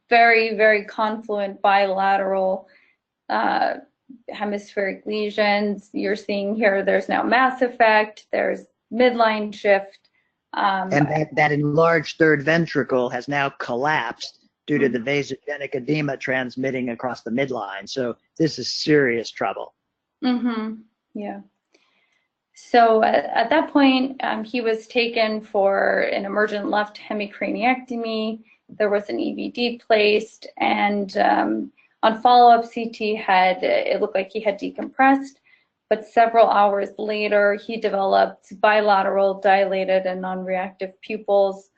very, very confluent bilateral hemispheric lesions. You're seeing here, there's now mass effect, there's midline shift. And that enlarged third ventricle has now collapsed due to the vasogenic edema transmitting across the midline. So this is serious trouble. Yeah. So at that point, he was taken for an emergent left hemicraniectomy. There was an EVD placed, and on follow-up CT it looked like he had decompressed, but several hours later, he developed bilateral dilated and non-reactive pupils,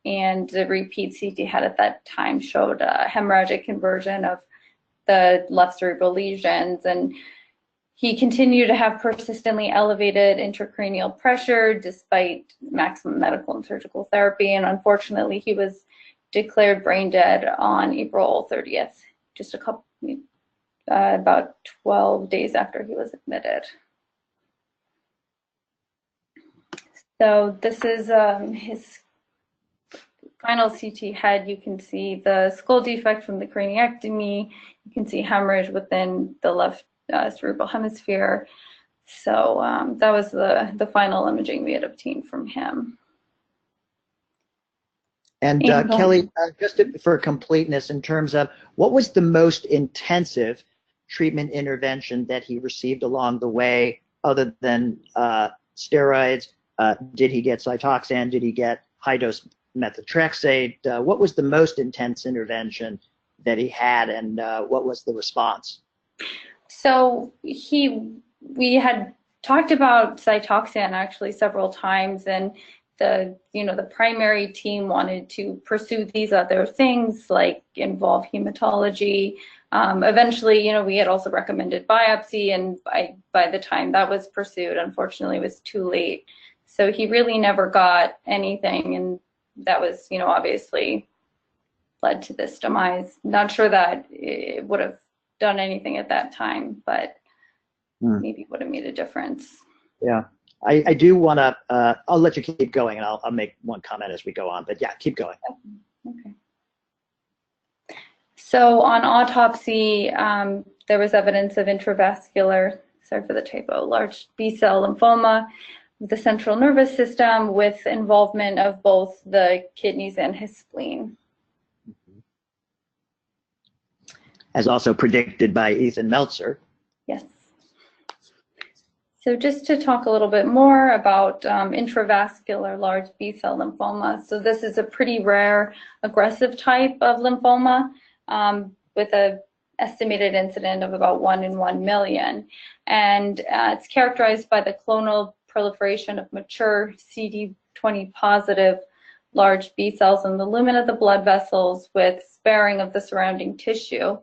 and the repeat CT head at that time showed a hemorrhagic conversion of the left cerebral lesions, and he continued to have persistently elevated intracranial pressure despite maximum medical and surgical therapy, and unfortunately, he was declared brain dead on April 30th. Just about 12 days after he was admitted. So this is his final CT head. You can see the skull defect from the craniectomy. You can see hemorrhage within the left cerebral hemisphere. So that was the final imaging we had obtained from him. And Kelly, just for completeness, in terms of what was the most intensive treatment intervention that he received along the way, other than steroids? Did he get Cytoxan? Did he get high-dose methotrexate? What was the most intense intervention that he had, and what was the response? So we had talked about Cytoxan actually several times, and the primary team wanted to pursue these other things like involve hematology. Eventually, we had also recommended biopsy, and by the time that was pursued, unfortunately, it was too late. So he really never got anything, and that was, obviously led to this demise. Not sure that it would have done anything at that time, but maybe would have made a difference. Yeah, I do want to, I'll let you keep going, and I'll make one comment as we go on, but yeah, keep going. Okay. So on autopsy, there was evidence of intravascular, sorry for the typo, large B-cell lymphoma of the central nervous system with involvement of both the kidneys and his spleen. As also predicted by Ethan Meltzer. Yes. So just to talk a little bit more about intravascular large B-cell lymphoma. So this is a pretty rare aggressive type of lymphoma with an estimated incidence of about 1 in 1 million. And it's characterized by the clonal proliferation of mature CD20 positive large B cells in the lumen of the blood vessels with sparing of the surrounding tissue.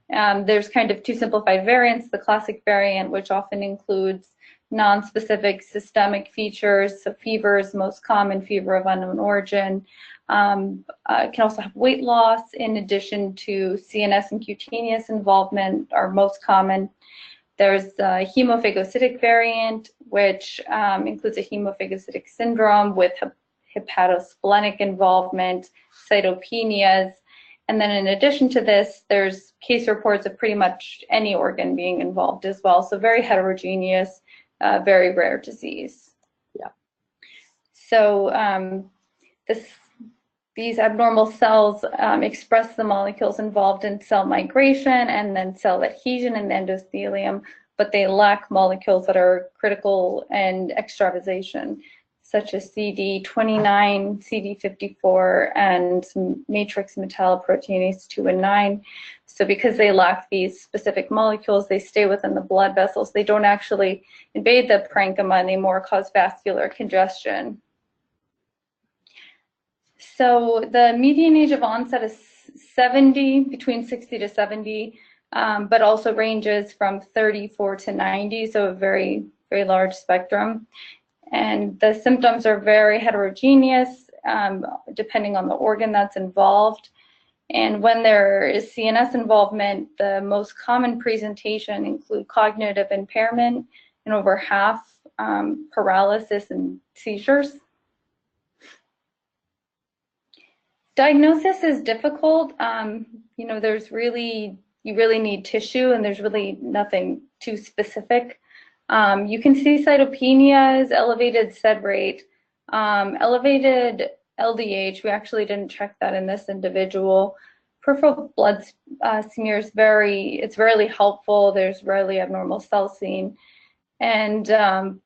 There's kind of two simplified variants, the classic variant, which often includes non-specific systemic features. So fever is most common, fever of unknown origin. Can also have weight loss in addition to CNS and cutaneous involvement are most common. There's the hemophagocytic variant, which includes a hemophagocytic syndrome with hepatosplenic involvement, cytopenias. And then in addition to this, there's case reports of pretty much any organ being involved as well. So very heterogeneous, very rare disease. Yeah. So these abnormal cells express the molecules involved in cell migration and then cell adhesion in the endothelium, but they lack molecules that are critical in extravasation, such as CD29, CD54, and matrix metalloproteinase 2 and 9. So because they lack these specific molecules, they stay within the blood vessels. They don't actually invade the parenchyma, and they more cause vascular congestion. So the median age of onset is 70, between 60 to 70, but also ranges from 34 to 90, so a very, very large spectrum. And the symptoms are very heterogeneous, depending on the organ that's involved. And when there is CNS involvement, the most common presentation include cognitive impairment, and over half paralysis and seizures. Diagnosis is difficult. You really need tissue, and there's really nothing too specific. You can see cytopenias, elevated SED rate, elevated LDH. We actually didn't check that in this individual. Peripheral blood smears it's rarely helpful. There's rarely abnormal cell seen. And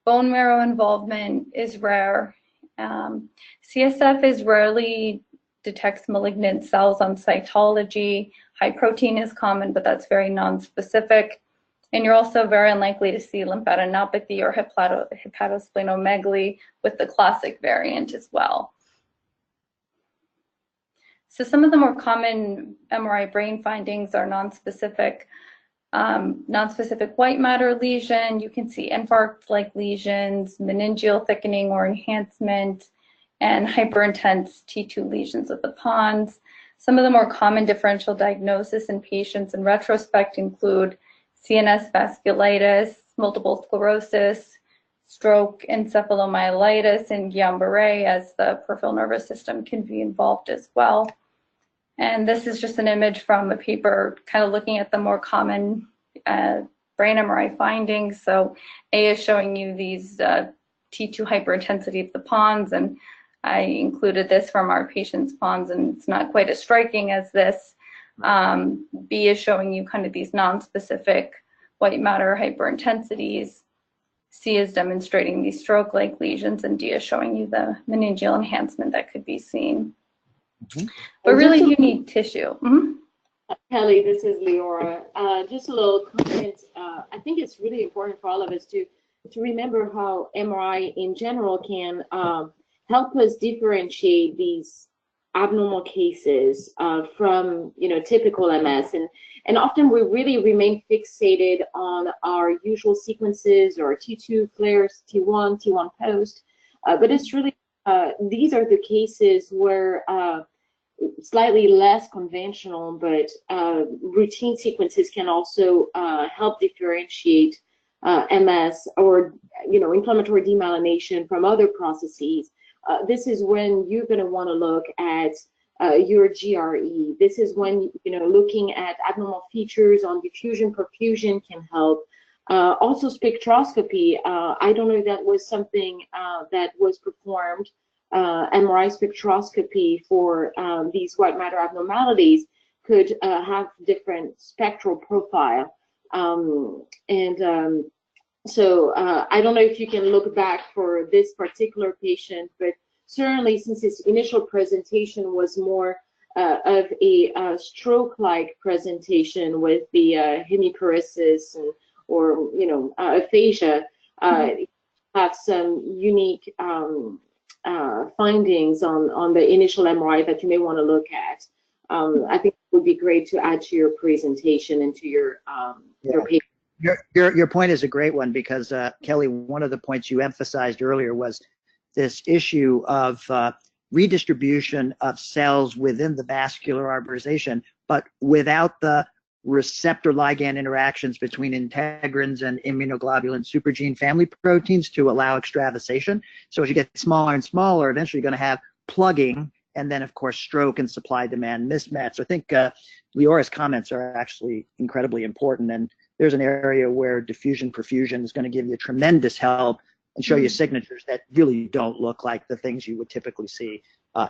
bone marrow involvement is rare. CSF is rarely detects malignant cells on cytology. High protein is common, but that's very non-specific. And you're also very unlikely to see lymphadenopathy or hepatosplenomegaly with the classic variant as well. So some of the more common MRI brain findings are non-specific white matter lesion. You can see infarct-like lesions, meningeal thickening or enhancement, and hyperintense T2 lesions of the pons. Some of the more common differential diagnosis in patients in retrospect include CNS vasculitis, multiple sclerosis, stroke, encephalomyelitis, and Guillain-Barré, as the peripheral nervous system can be involved as well. And this is just an image from a paper kind of looking at the more common brain MRI findings. So A is showing you these T2 hyperintensity of the pons, and I included this from our patient's pons, and it's not quite as striking as this. B is showing you kind of these non-specific white matter hyperintensities. C is demonstrating these stroke-like lesions, and D is showing you the meningeal enhancement that could be seen. Mm-hmm. But really, you need tissue. Mm-hmm. Kelly, this is Leora. Just a little comment. I think it's really important for all of us to remember how MRI in general can help us differentiate these abnormal cases from typical MS, and often we really remain fixated on our usual sequences or T2 flares, T1 post, but it's really these are the cases where slightly less conventional but routine sequences can also help differentiate MS or inflammatory demyelination from other processes. This is when you're going to want to look at your GRE. This is when looking at abnormal features on diffusion perfusion can help. Also spectroscopy. I don't know if that was something that was performed. MRI spectroscopy for these white matter abnormalities could have different spectral profile. So I don't know if you can look back for this particular patient, but certainly since his initial presentation was more of a stroke-like presentation with the hemiparesis or aphasia, have some unique findings on the initial MRI that you may want to look at. I think it would be great to add to your presentation and to your paper. Your point is a great one because Kelly, one of the points you emphasized earlier was this issue of redistribution of cells within the vascular arborization, but without the receptor ligand interactions between integrins and immunoglobulin supergene family proteins to allow extravasation. So as you get smaller and smaller, eventually you're going to have plugging, and then of course stroke and supply demand mismatch. So I think Leora's comments are actually incredibly important, and there's an area where diffusion perfusion is going to give you tremendous help and show you signatures that really don't look like the things you would typically see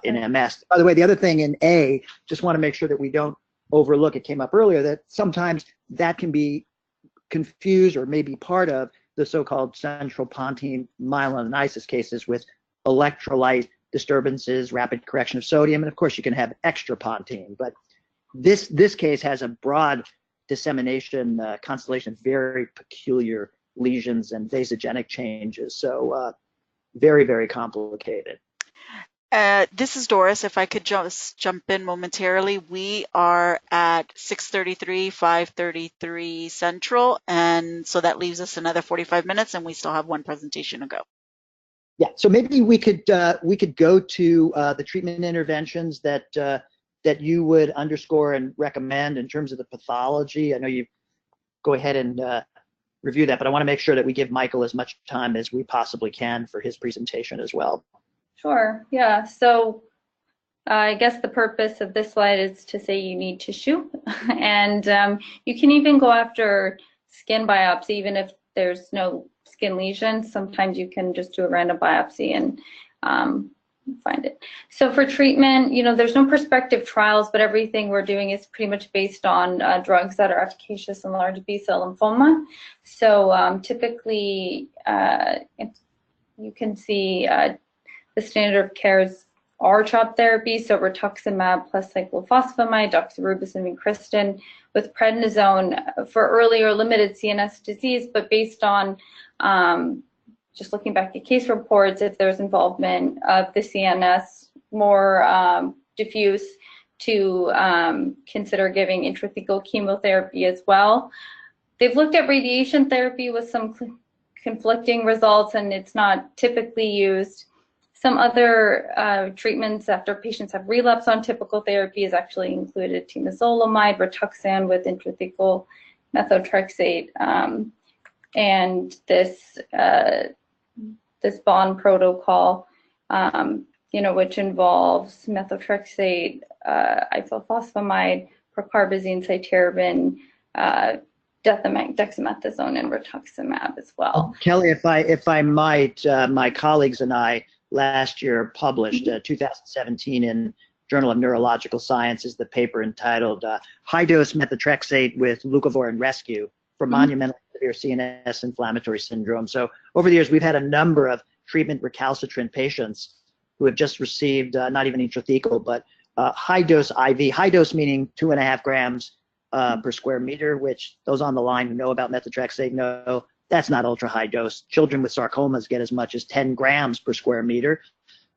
in MS. By the way, the other thing in A, just want to make sure that we don't overlook, it came up earlier, that sometimes that can be confused or maybe part of the so-called central pontine myelinolysis cases with electrolyte disturbances, rapid correction of sodium, and of course you can have extra pontine. But this case has a broad dissemination constellation of very peculiar lesions and vasogenic changes. So very, very complicated. This is Doris. If I could just jump in momentarily, we are at 6:33, 5:33 Central, and so that leaves us another 45 minutes, and we still have one presentation to go. Yeah, so maybe we could go to the treatment interventions that you would underscore and recommend in terms of the pathology. I know you go ahead and review that, but I want to make sure that we give Michael as much time as we possibly can for his presentation as well. Sure, yeah. So I guess the purpose of this slide is to say you need tissue. And you can even go after skin biopsy, even if there's no skin lesions. Sometimes you can just do a random biopsy and find it. So for treatment, there's no prospective trials, but everything we're doing is pretty much based on drugs that are efficacious in large B-cell lymphoma. So typically, you can see the standard of care is R-CHOP therapy, so rituximab plus cyclophosphamide, doxorubicin, and vincristine with prednisone for early or limited CNS disease, but based on just looking back at case reports, if there's involvement of the CNS more diffuse, to consider giving intrathecal chemotherapy as well. They've looked at radiation therapy with some conflicting results, and it's not typically used. Some other treatments after patients have relapsed on typical therapy is actually included temozolomide, rituxan with intrathecal methotrexate, and this bond protocol, which involves methotrexate, isofosfamide, procarbazine, cytarabine, dexamethasone, and rituximab as well. Kelly, if I might, my colleagues and I last year published 2017 in Journal of Neurological Sciences the paper entitled High Dose Methotrexate with Leucovorin Rescue for monumental severe CNS inflammatory syndrome. So over the years, we've had a number of treatment recalcitrant patients who have just received not even intrathecal, but high dose IV, high dose meaning 2.5 grams per square meter, which those on the line who know about methotrexate know that's not ultra high dose. Children with sarcomas get as much as 10 grams per square meter.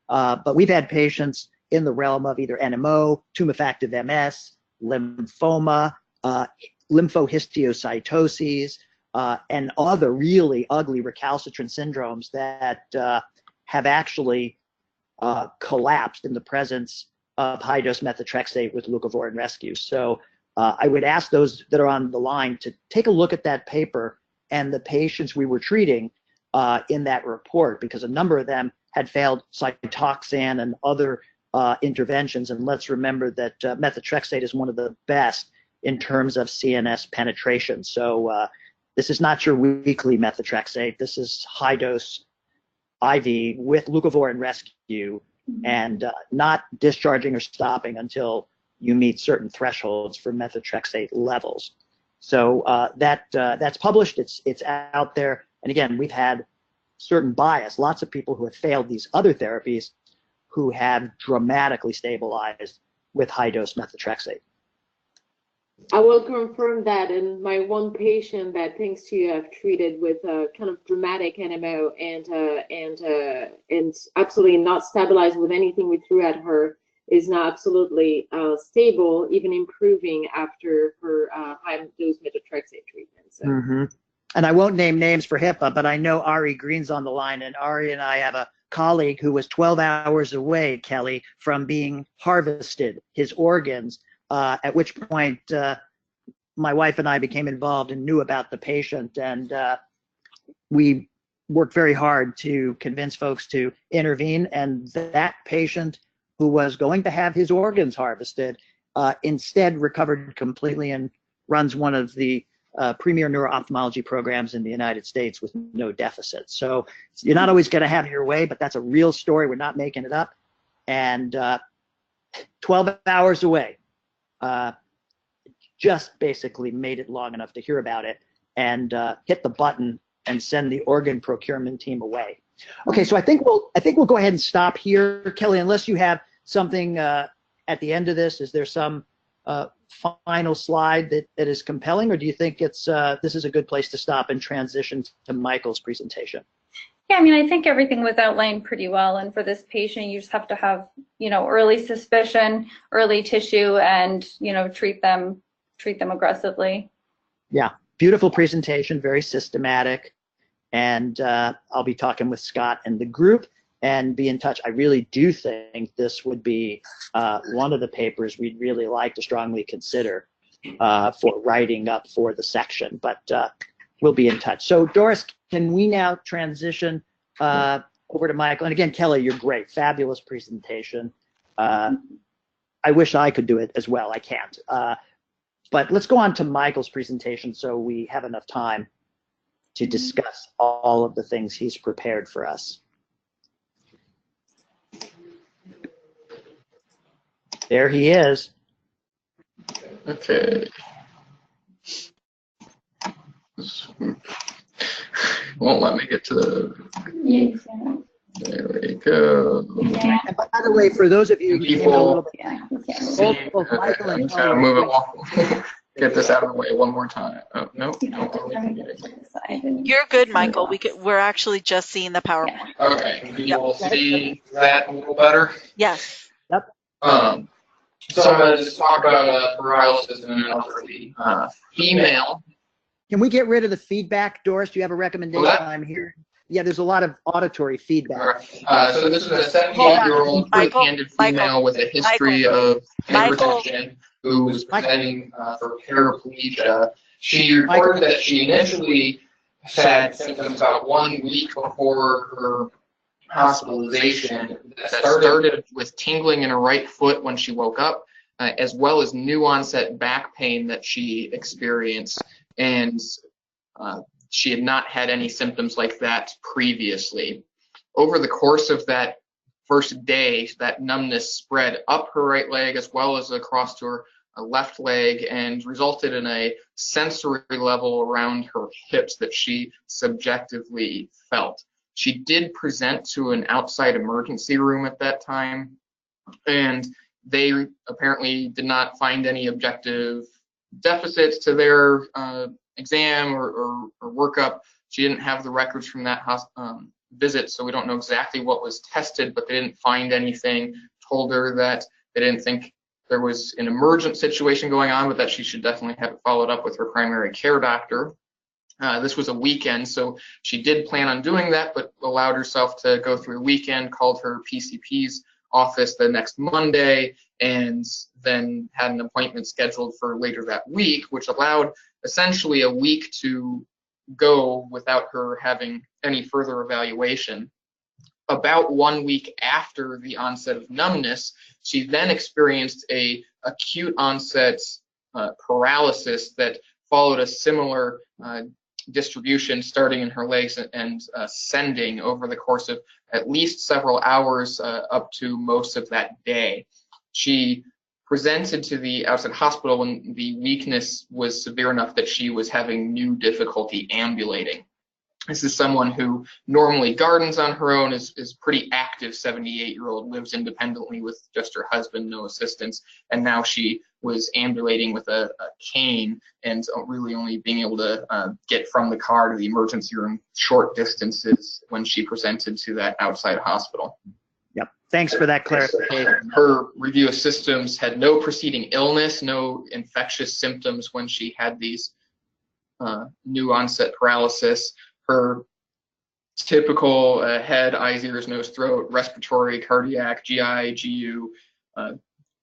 But we've had patients in the realm of either NMO, tumefactive MS, lymphoma, lymphohistiocytoses, and other really ugly recalcitrant syndromes that have actually collapsed in the presence of high-dose methotrexate with leucovorin rescue. So I would ask those that are on the line to take a look at that paper and the patients we were treating in that report, because a number of them had failed Cytoxan and other interventions. And let's remember that methotrexate is one of the best in terms of CNS penetration. So this is not your weekly methotrexate. This is high-dose IV with leucovorin rescue, and not discharging or stopping until you meet certain thresholds for methotrexate levels. So that's published. It's out there. And again, we've had certain bias. Lots of people who have failed these other therapies who have dramatically stabilized with high-dose methotrexate. I will confirm that in my one patient that, thanks to you, I've treated with a kind of dramatic NMO and absolutely not stabilized with anything we threw at her, is now absolutely stable, even improving after her high-dose methotrexate treatment. So. And I won't name names for HIPAA, but I know Ari Green's on the line, and Ari and I have a colleague who was 12 hours away, Kelly, from being harvested, his organs, at which point my wife and I became involved and knew about the patient, and we worked very hard to convince folks to intervene, and that patient who was going to have his organs harvested instead recovered completely and runs one of the premier neuro-ophthalmology programs in the United States with no deficit. So you're not always going to have your way, but that's a real story. We're not making it up. And 12 hours away, just basically made it long enough to hear about it and hit the button and send the organ procurement team away. Okay, so I think we'll go ahead and stop here, Kelly. Unless you have something at the end of this, is there some final slide that is compelling, or do you think it's this is a good place to stop and transition to Michael's presentation? Yeah, I mean, I think everything was outlined pretty well. And for this patient, you just have to have, early suspicion, early tissue, and, treat them aggressively. Yeah, beautiful presentation, very systematic. And I'll be talking with Scott and the group and be in touch. I really do think this would be one of the papers we'd really like to strongly consider for writing up for the section, but we'll be in touch. So Doris, can we now transition over to Michael? And again, Kelly, you're great, fabulous presentation. I wish I could do it as well, I can't. But let's go on to Michael's presentation so we have enough time to discuss all of the things he's prepared for us. There he is. Okay. Won't let me get to the. There we go. Yeah. And by the way, for those of you people, both Michael and Kelly, move it. Get this out of the way one more time. Oh no! You're good, Michael. We're actually just seeing the PowerPoint. Okay, you will see that a little better. Yes. Yep. So I'm going to just talk about paralysis in an elderly female. Can we get rid of the feedback, Doris? Do you have a recommendation? I'm here. Yeah, there's a lot of auditory feedback. So this is a 78-year-old quick-handed female with a history of hypertension who was presenting for paraplegia. She reported that she initially had symptoms about 1 week before her hospitalization that started with tingling in her right foot when she woke up, as well as new onset back pain that she experienced. And she had not had any symptoms like that previously. Over the course of that first day, that numbness spread up her right leg as well as across to her left leg and resulted in a sensory level around her hips that she subjectively felt. She did present to an outside emergency room at that time, and they apparently did not find any objective deficits to their exam or workup. She didn't have the records from that visit, so we don't know exactly what was tested, but they didn't find anything. Told her that they didn't think there was an emergent situation going on, but that she should definitely have it followed up with her primary care doctor. This was a weekend, so she did plan on doing that, but allowed herself to go through the weekend, called her PCP's office the next Monday, and then had an appointment scheduled for later that week, which allowed essentially a week to go without her having any further evaluation. About 1 week after the onset of numbness, she then experienced a acute onset paralysis that followed a similar distribution starting in her legs and ascending over the course of at least several hours up to most of that day. She presented to the outside hospital when the weakness was severe enough that she was having new difficulty ambulating. This is someone who normally gardens on her own, is pretty active, 78-year-old, lives independently with just her husband, no assistance, and now she was ambulating with a cane and really only being able to get from the car to the emergency room short distances when she presented to that outside hospital. Yep, thanks for that clarification. Her review of symptoms had no preceding illness, no infectious symptoms when she had these new onset paralysis. Her typical head, eyes, ears, nose, throat, respiratory, cardiac, GI, GU,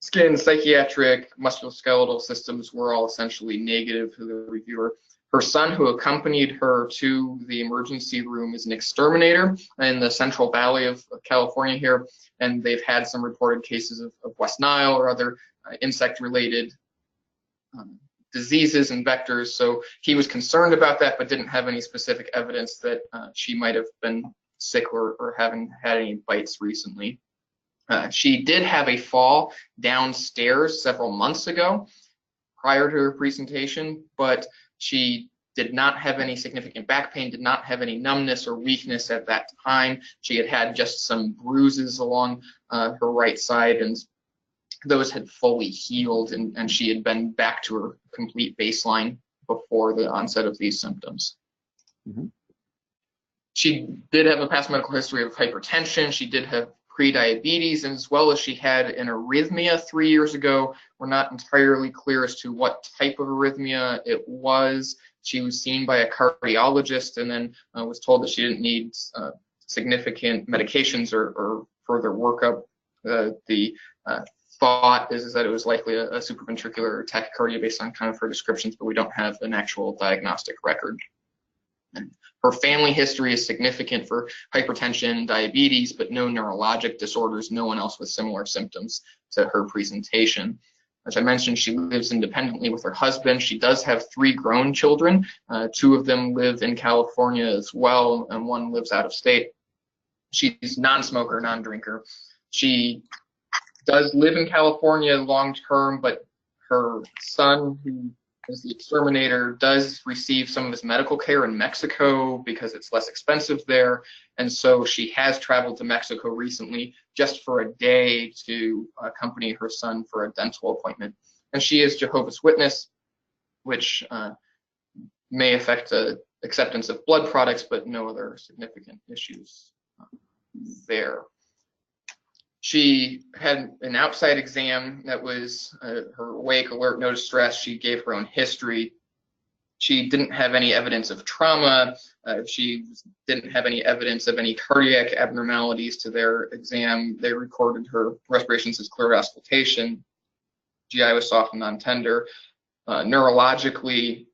skin, psychiatric, musculoskeletal systems were all essentially negative to the reviewer. Her son, who accompanied her to the emergency room, is an exterminator in the Central Valley of California here, and they've had some reported cases of West Nile or other insect-related diseases and vectors, so he was concerned about that, but didn't have any specific evidence that she might have been sick or haven't had any bites recently. She did have a fall downstairs several months ago prior to her presentation, but she did not have any significant back pain, did not have any numbness or weakness at that time. She had had just some bruises along her right side, and those had fully healed, and she had been back to her complete baseline before the onset of these symptoms. Mm-hmm. She did have a past medical history of hypertension. She did have prediabetes, as well as she had an arrhythmia 3 years ago. We're not entirely clear as to what type of arrhythmia it was. She was seen by a cardiologist and then was told that she didn't need significant medications or further workup. The thought is that it was likely a supraventricular tachycardia based on kind of her descriptions, but we don't have an actual diagnostic record. And her family history is significant for hypertension and diabetes, but no neurologic disorders, no one else with similar symptoms to her presentation. As I mentioned, she lives independently with her husband. She does have 3 grown children. 2 of them live in California as well, and 1 lives out of state. She's non-smoker, non-drinker. She does live in California long-term, but her son, who is the exterminator, does receive some of his medical care in Mexico because it's less expensive there. And so she has traveled to Mexico recently just for a day to accompany her son for a dental appointment. And she is Jehovah's Witness, which may affect acceptance of blood products, but no other significant issues there. She had an outside exam that was her awake, alert, no distress. She gave her own history. She didn't have any evidence of trauma. She didn't have any evidence of any cardiac abnormalities to their exam. They recorded her respirations as clear auscultation. GI was soft and non-tender. Neurologically,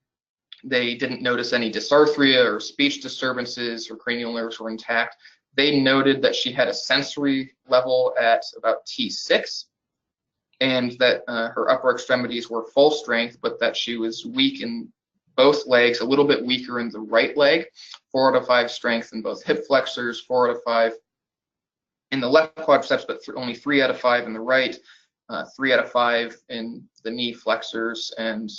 they didn't notice any dysarthria or speech disturbances. Her cranial nerves were intact. They noted that she had a sensory level at about T6 and that her upper extremities were full strength, but that she was weak in both legs, a little bit weaker in the right leg, 4 out of 5 strength in both hip flexors, 4 out of 5 in the left quadriceps, but only 3 out of 5 in the right. 3 out of 5 in the knee flexors and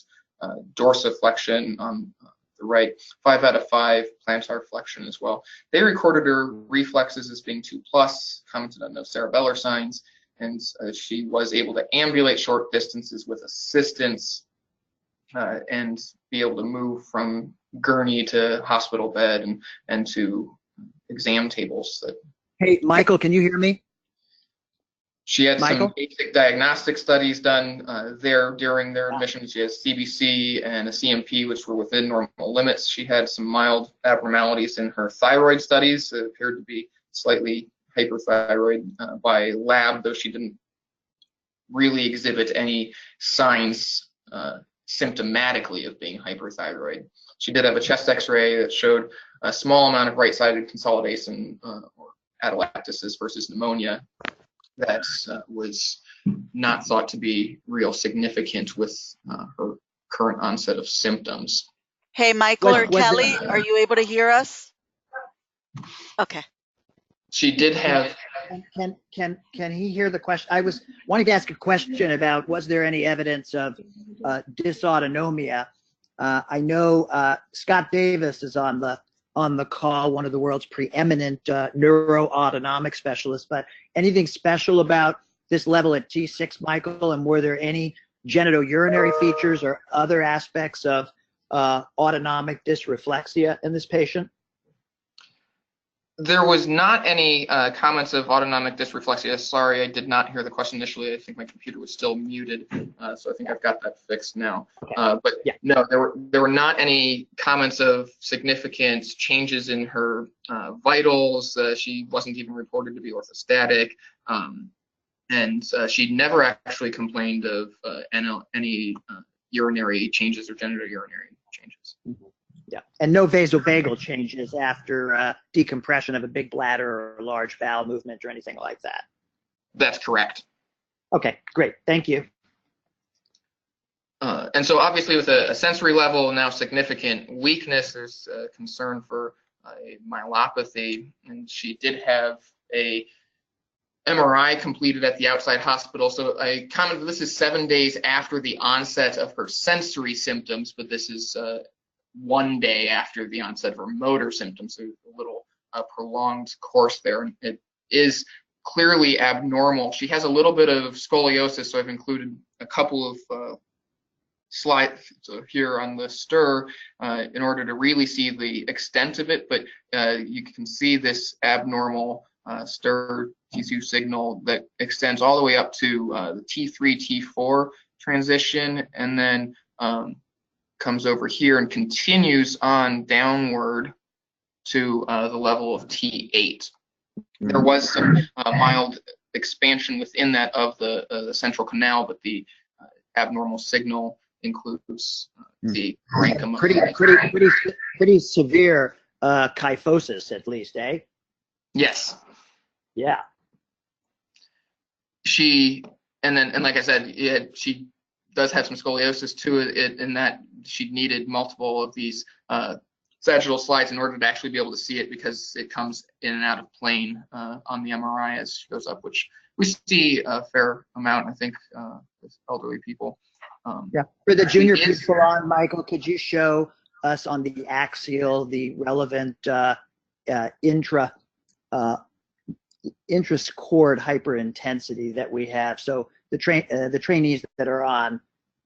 dorsiflexion on the right, 5 out of 5 plantar flexion as well. They recorded her reflexes as being 2+, commented on no cerebellar signs, and she was able to ambulate short distances with assistance and be able to move from gurney to hospital bed and to exam tables. Hey, Michael, can you hear me? She had Michael? some basic diagnostic studies done there during their admission. She has CBC and a CMP, which were within normal limits. She had some mild abnormalities in her thyroid studies that appeared to be slightly hyperthyroid by lab, though she didn't really exhibit any signs symptomatically of being hyperthyroid. She did have a chest x-ray that showed a small amount of right-sided consolidation or atelectasis versus pneumonia that was not thought to be real significant with her current onset of symptoms. Hey, Michael or Kelly, are you able to hear us? Okay. She did have. Can he hear the question? I was wanting to ask a question about, was there any evidence of dysautonomia? I know Scott Davis is on the call, one of the world's preeminent neuroautonomic specialists, but anything special about this level at T6, Michael? And were there any genitourinary features or other aspects of autonomic dysreflexia in this patient? There was not any comments of autonomic dysreflexia. Sorry, I did not hear the question initially. I think my computer was still muted, so I think I've got that fixed now. But yeah, no, there were not any comments of significant changes in her vitals. She wasn't even reported to be orthostatic, and she never actually complained of any urinary changes or genitourinary changes. Mm-hmm. Yeah, and no vasovagal changes after decompression of a big bladder or large bowel movement or anything like that. That's correct. Okay, great. Thank you. And so obviously with a sensory level now significant weakness, there's concern for a myelopathy, and she did have a MRI completed at the outside hospital. So I commented this is 7 days after the onset of her sensory symptoms, but this is 1 day after the onset of her motor symptoms, so a little prolonged course there. It is clearly abnormal. She has a little bit of scoliosis, so I've included a couple of slides here on the STIR in order to really see the extent of it, but you can see this abnormal STIR T2 signal that extends all the way up to the T3, T4 transition, and then comes over here and continues on downward to the level of T8. There was some mild expansion within that of the central canal, but the abnormal signal includes the parenchyma. Pretty severe kyphosis, at least, eh? Yes. Yeah. And like I said, she does have some scoliosis too, in that she needed multiple of these sagittal slides in order to actually be able to see it, because it comes in and out of plane on the MRI as she goes up, which we see a fair amount, I think, with elderly people. Yeah. For the junior people on, Michael, could you show us on the axial the relevant intracord hyperintensity that we have, so the trainees that are on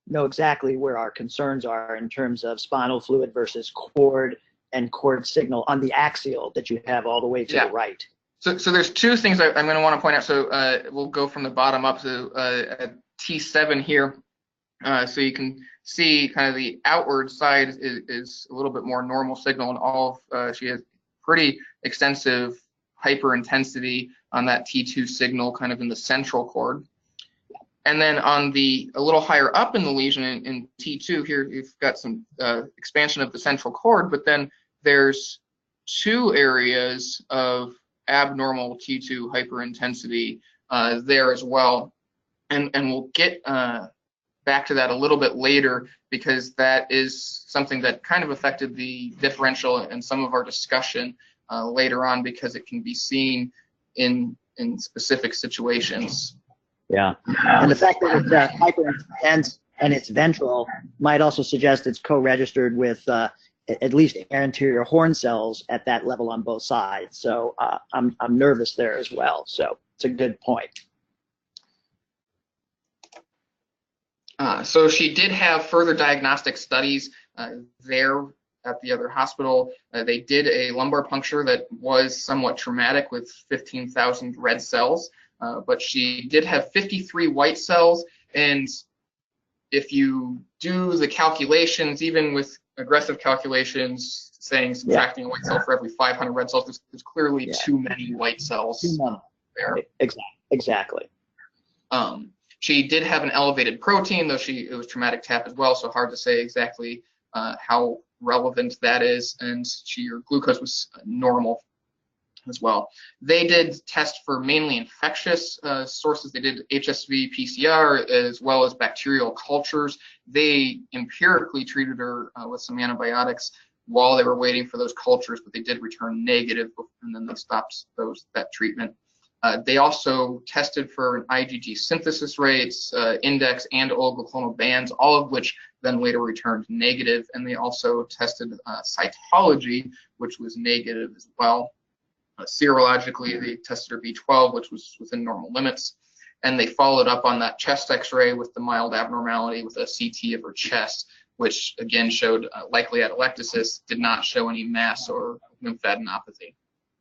know exactly where our concerns are in terms of spinal fluid versus cord and cord signal on the axial that you have all the way to the right. So there's two things I'm going to want to point out. So we'll go from the bottom up to at T7 here. So you can see kind of the outward side is a little bit more normal signal, and all of, she has pretty extensive hyperintensity on that T2 signal kind of in the central cord. And then on a little higher up in the lesion in T2 here, you've got some expansion of the central cord, but then there's two areas of abnormal T2 hyperintensity there as well. And we'll get back to that a little bit later, because that is something that kind of affected the differential and some of our discussion later on, because it can be seen in specific situations. Yeah, and the fact that it's hyperintense and it's ventral might also suggest it's co-registered with at least anterior horn cells at that level on both sides. So I'm nervous there as well. So it's a good point. So she did have further diagnostic studies there at the other hospital. They did a lumbar puncture that was somewhat traumatic with 15,000 red cells, but she did have 53 white cells. And if you do the calculations, even with aggressive calculations, saying subtracting a white cell for every 500 red cells, there's clearly too many white cells there. Exactly. She did have an elevated protein, though it was traumatic TAP as well, so hard to say exactly how relevant that is. And her glucose was normal as well. They did test for mainly infectious sources. They did HSV PCR as well as bacterial cultures. They empirically treated her with some antibiotics while they were waiting for those cultures, but they did return negative, and then they stopped that treatment. They also tested for IgG synthesis rates, index, and oligoclonal bands, all of which then later returned negative. And they also tested cytology, which was negative as well. Serologically, they tested her B12, which was within normal limits. And they followed up on that chest x-ray with the mild abnormality with a CT of her chest, which again showed likely atelectasis, did not show any mass or lymphadenopathy.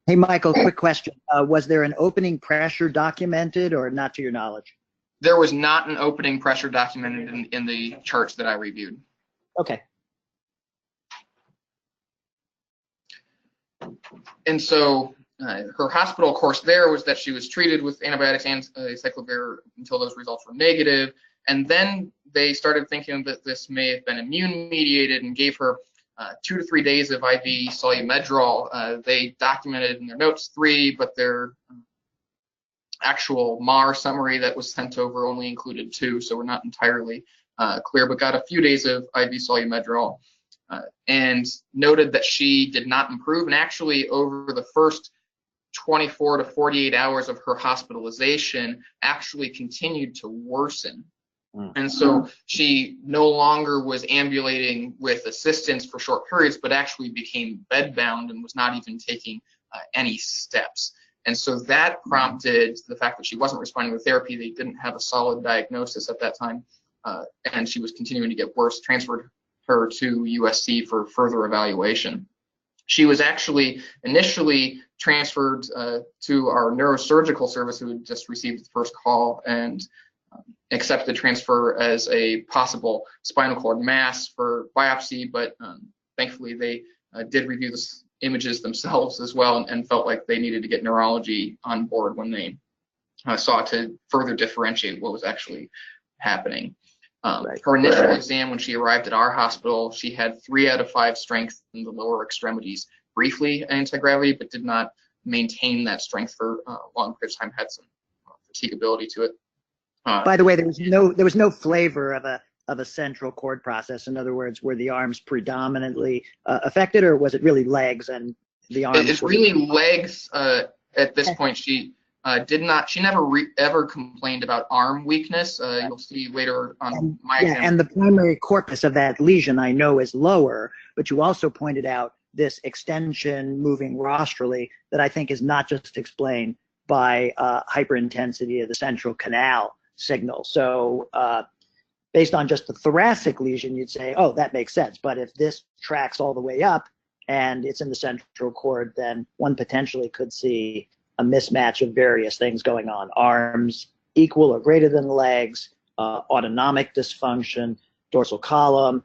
Hey, Michael, quick question. Was there an opening pressure documented or not to your knowledge? There was not an opening pressure documented in the charts that I reviewed. Okay. And so her hospital course there was that she was treated with antibiotics and acyclovir until those results were negative. And then they started thinking that this may have been immune mediated and gave her 2 to 3 days of IV Solumedrol. They documented in their notes 3, but their actual MAR summary that was sent over only included 2, so we're not entirely clear, but got a few days of IV Solumedrol and noted that she did not improve. And actually, over the first 24 to 48 hours of her hospitalization, actually continued to worsen. And so she no longer was ambulating with assistance for short periods, but actually became bedbound and was not even taking any steps. And so that prompted the fact that she wasn't responding to therapy. They didn't have a solid diagnosis at that time, and she was continuing to get worse, transferred her to USC for further evaluation. She was actually initially transferred to our neurosurgical service, who had just received the first call, and accepted the transfer as a possible spinal cord mass for biopsy, but thankfully they did review the images themselves as well and felt like they needed to get neurology on board when they sought to further differentiate what was actually happening. Her initial exam when she arrived at our hospital, she had 3 out of 5 strength in the lower extremities, briefly anti-gravity, but did not maintain that strength for long periods of time, had some fatigability to it. By the way, there was no flavor of a central cord process. In other words, were the arms predominantly affected, or was it really legs and the arms? It's really legs at this point. She never ever complained about arm weakness. You'll see later on my exam. And the primary corpus of that lesion I know is lower, but you also pointed out this extension moving rostrally that I think is not just explained by hyperintensity of the central canal signal. So based on just the thoracic lesion, you'd say, oh, that makes sense. But if this tracks all the way up and it's in the central cord, then one potentially could see a mismatch of various things going on. Arms equal or greater than legs, autonomic dysfunction, dorsal column,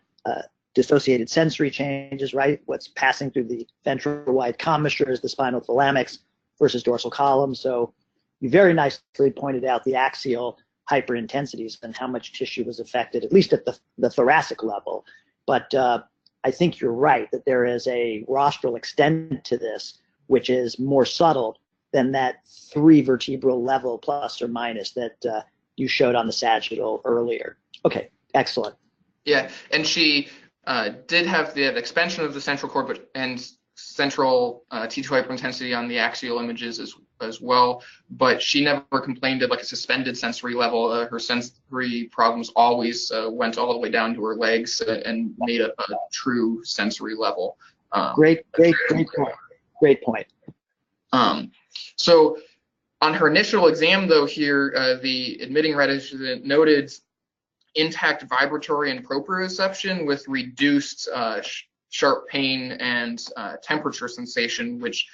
dissociated sensory changes, right? What's passing through the ventral wide commissures, the spinal thalamics versus dorsal column. So you very nicely pointed out the axial hyperintensities and how much tissue was affected, at least at the thoracic level. But I think you're right that there is a rostral extent to this, which is more subtle than that 3 vertebral level plus or minus that you showed on the sagittal earlier. Okay, excellent. Yeah, and she did have the expansion of the central cord, and central T2 hyperintensity on the axial images as well, but she never complained of like a suspended sensory level. Her sensory problems always went all the way down to her legs and made a true sensory level. Great point. Great point. So on her initial exam, though, here the admitting resident noted intact vibratory and proprioception with reduced sharp pain and temperature sensation, which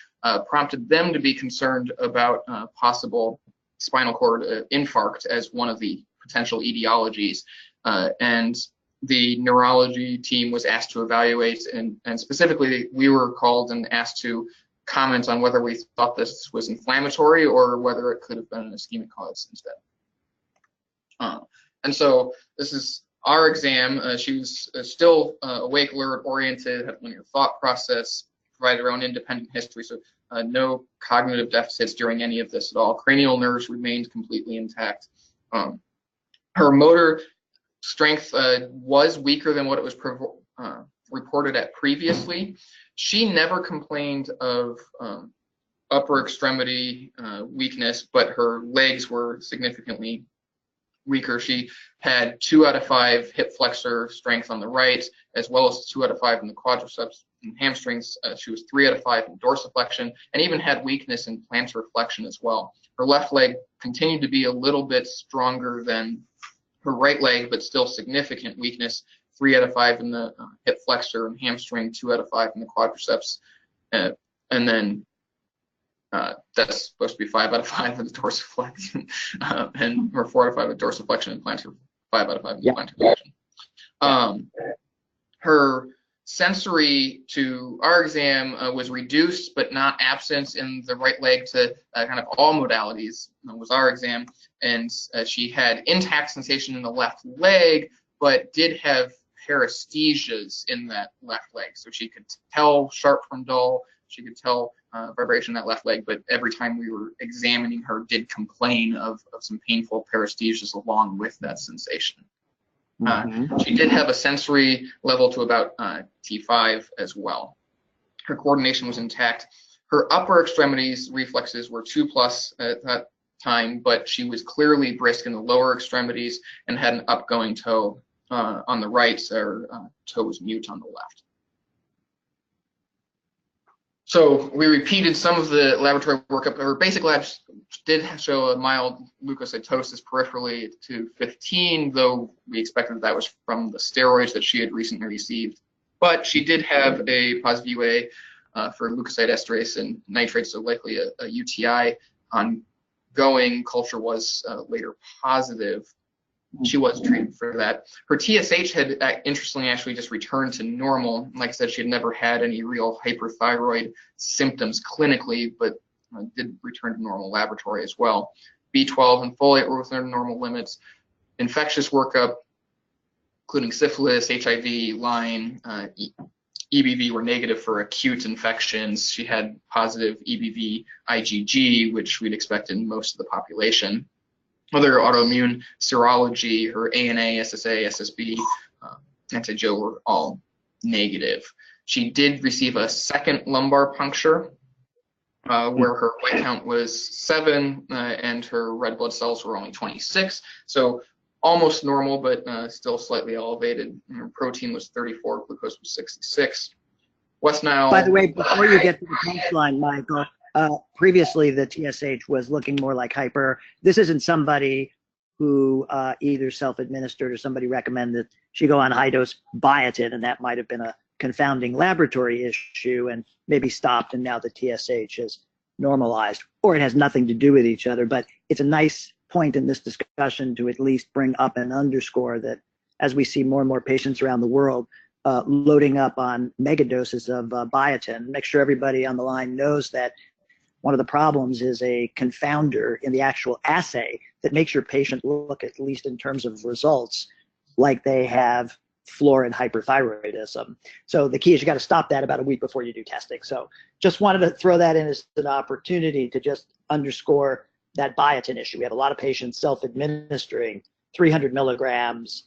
prompted them to be concerned about possible spinal cord infarct as one of the potential etiologies. And the neurology team was asked to evaluate, and specifically we were called and asked to comment on whether we thought this was inflammatory or whether it could have been an ischemic cause instead. And so this is our exam. She was still awake, alert, oriented, had linear thought process, provided her own independent history, so no cognitive deficits during any of this at all. Cranial nerves remained completely intact. Her motor strength was weaker than what it was reported at previously. She never complained of upper extremity weakness, but her legs were significantly weaker. She had 2 out of 5 hip flexor strength on the right, as well as 2 out of 5 in the quadriceps and hamstrings. She was 3 out of 5 in dorsiflexion, and even had weakness in plantar flexion as well. Her left leg continued to be a little bit stronger than her right leg, but still significant weakness. 3 out of 5 in the hip flexor and hamstring, 2 out of 5 in the quadriceps, and then that's supposed to be 5 out of 5 in the dorsiflexion, or 4 out of 5 in dorsiflexion and plantar, 5 out of 5 in the plantar flexion. Her sensory to our exam was reduced but not absent in the right leg to kind of all modalities was our exam, and she had intact sensation in the left leg, but did have paresthesias in that left leg. So she could tell sharp from dull, she could tell vibration in that left leg, but every time we were examining her did complain of some painful paresthesias along with that sensation. She did have a sensory level to about T5 as well. Her coordination was intact. Her upper extremities reflexes were 2+ at that time, but she was clearly brisk in the lower extremities and had an upgoing toe on the right. Her toe was mute on the left. So we repeated some of the laboratory workup. Her basic labs did show a mild leukocytosis peripherally to 15, though we expected that was from the steroids that she had recently received. But she did have a positive UA for leukocyte esterase and nitrates, so likely a UTI. Ongoing culture was later positive. She was treated for that. Her TSH had, interestingly, actually just returned to normal. Like I said, she had never had any real hyperthyroid symptoms clinically, but did return to normal laboratory as well. B12 and folate were within normal limits. Infectious workup, including syphilis, HIV, Lyme, EBV were negative for acute infections. She had positive EBV IgG, which we'd expect in most of the population. Other autoimmune serology, her ANA, SSA, SSB, anti-Jo were all negative. She did receive a second lumbar puncture where her white count was 7 and her red blood cells were only 26. So almost normal, but still slightly elevated. Her protein was 34, glucose was 66. West Nile. By the way, before you get to the punchline, Michael, previously the TSH was looking more like hyper. This isn't somebody who either self-administered or somebody recommended she go on high-dose biotin, and that might have been a confounding laboratory issue and maybe stopped, and now the TSH is normalized, or it has nothing to do with each other. But it's a nice point in this discussion to at least bring up and underscore that as we see more and more patients around the world loading up on megadoses of biotin, make sure everybody on the line knows that one of the problems is a confounder in the actual assay that makes your patient look, at least in terms of results, like they have florid hyperthyroidism. So the key is you got to stop that about a week before you do testing. So just wanted to throw that in as an opportunity to just underscore that biotin issue. We have a lot of patients self-administering 300 milligrams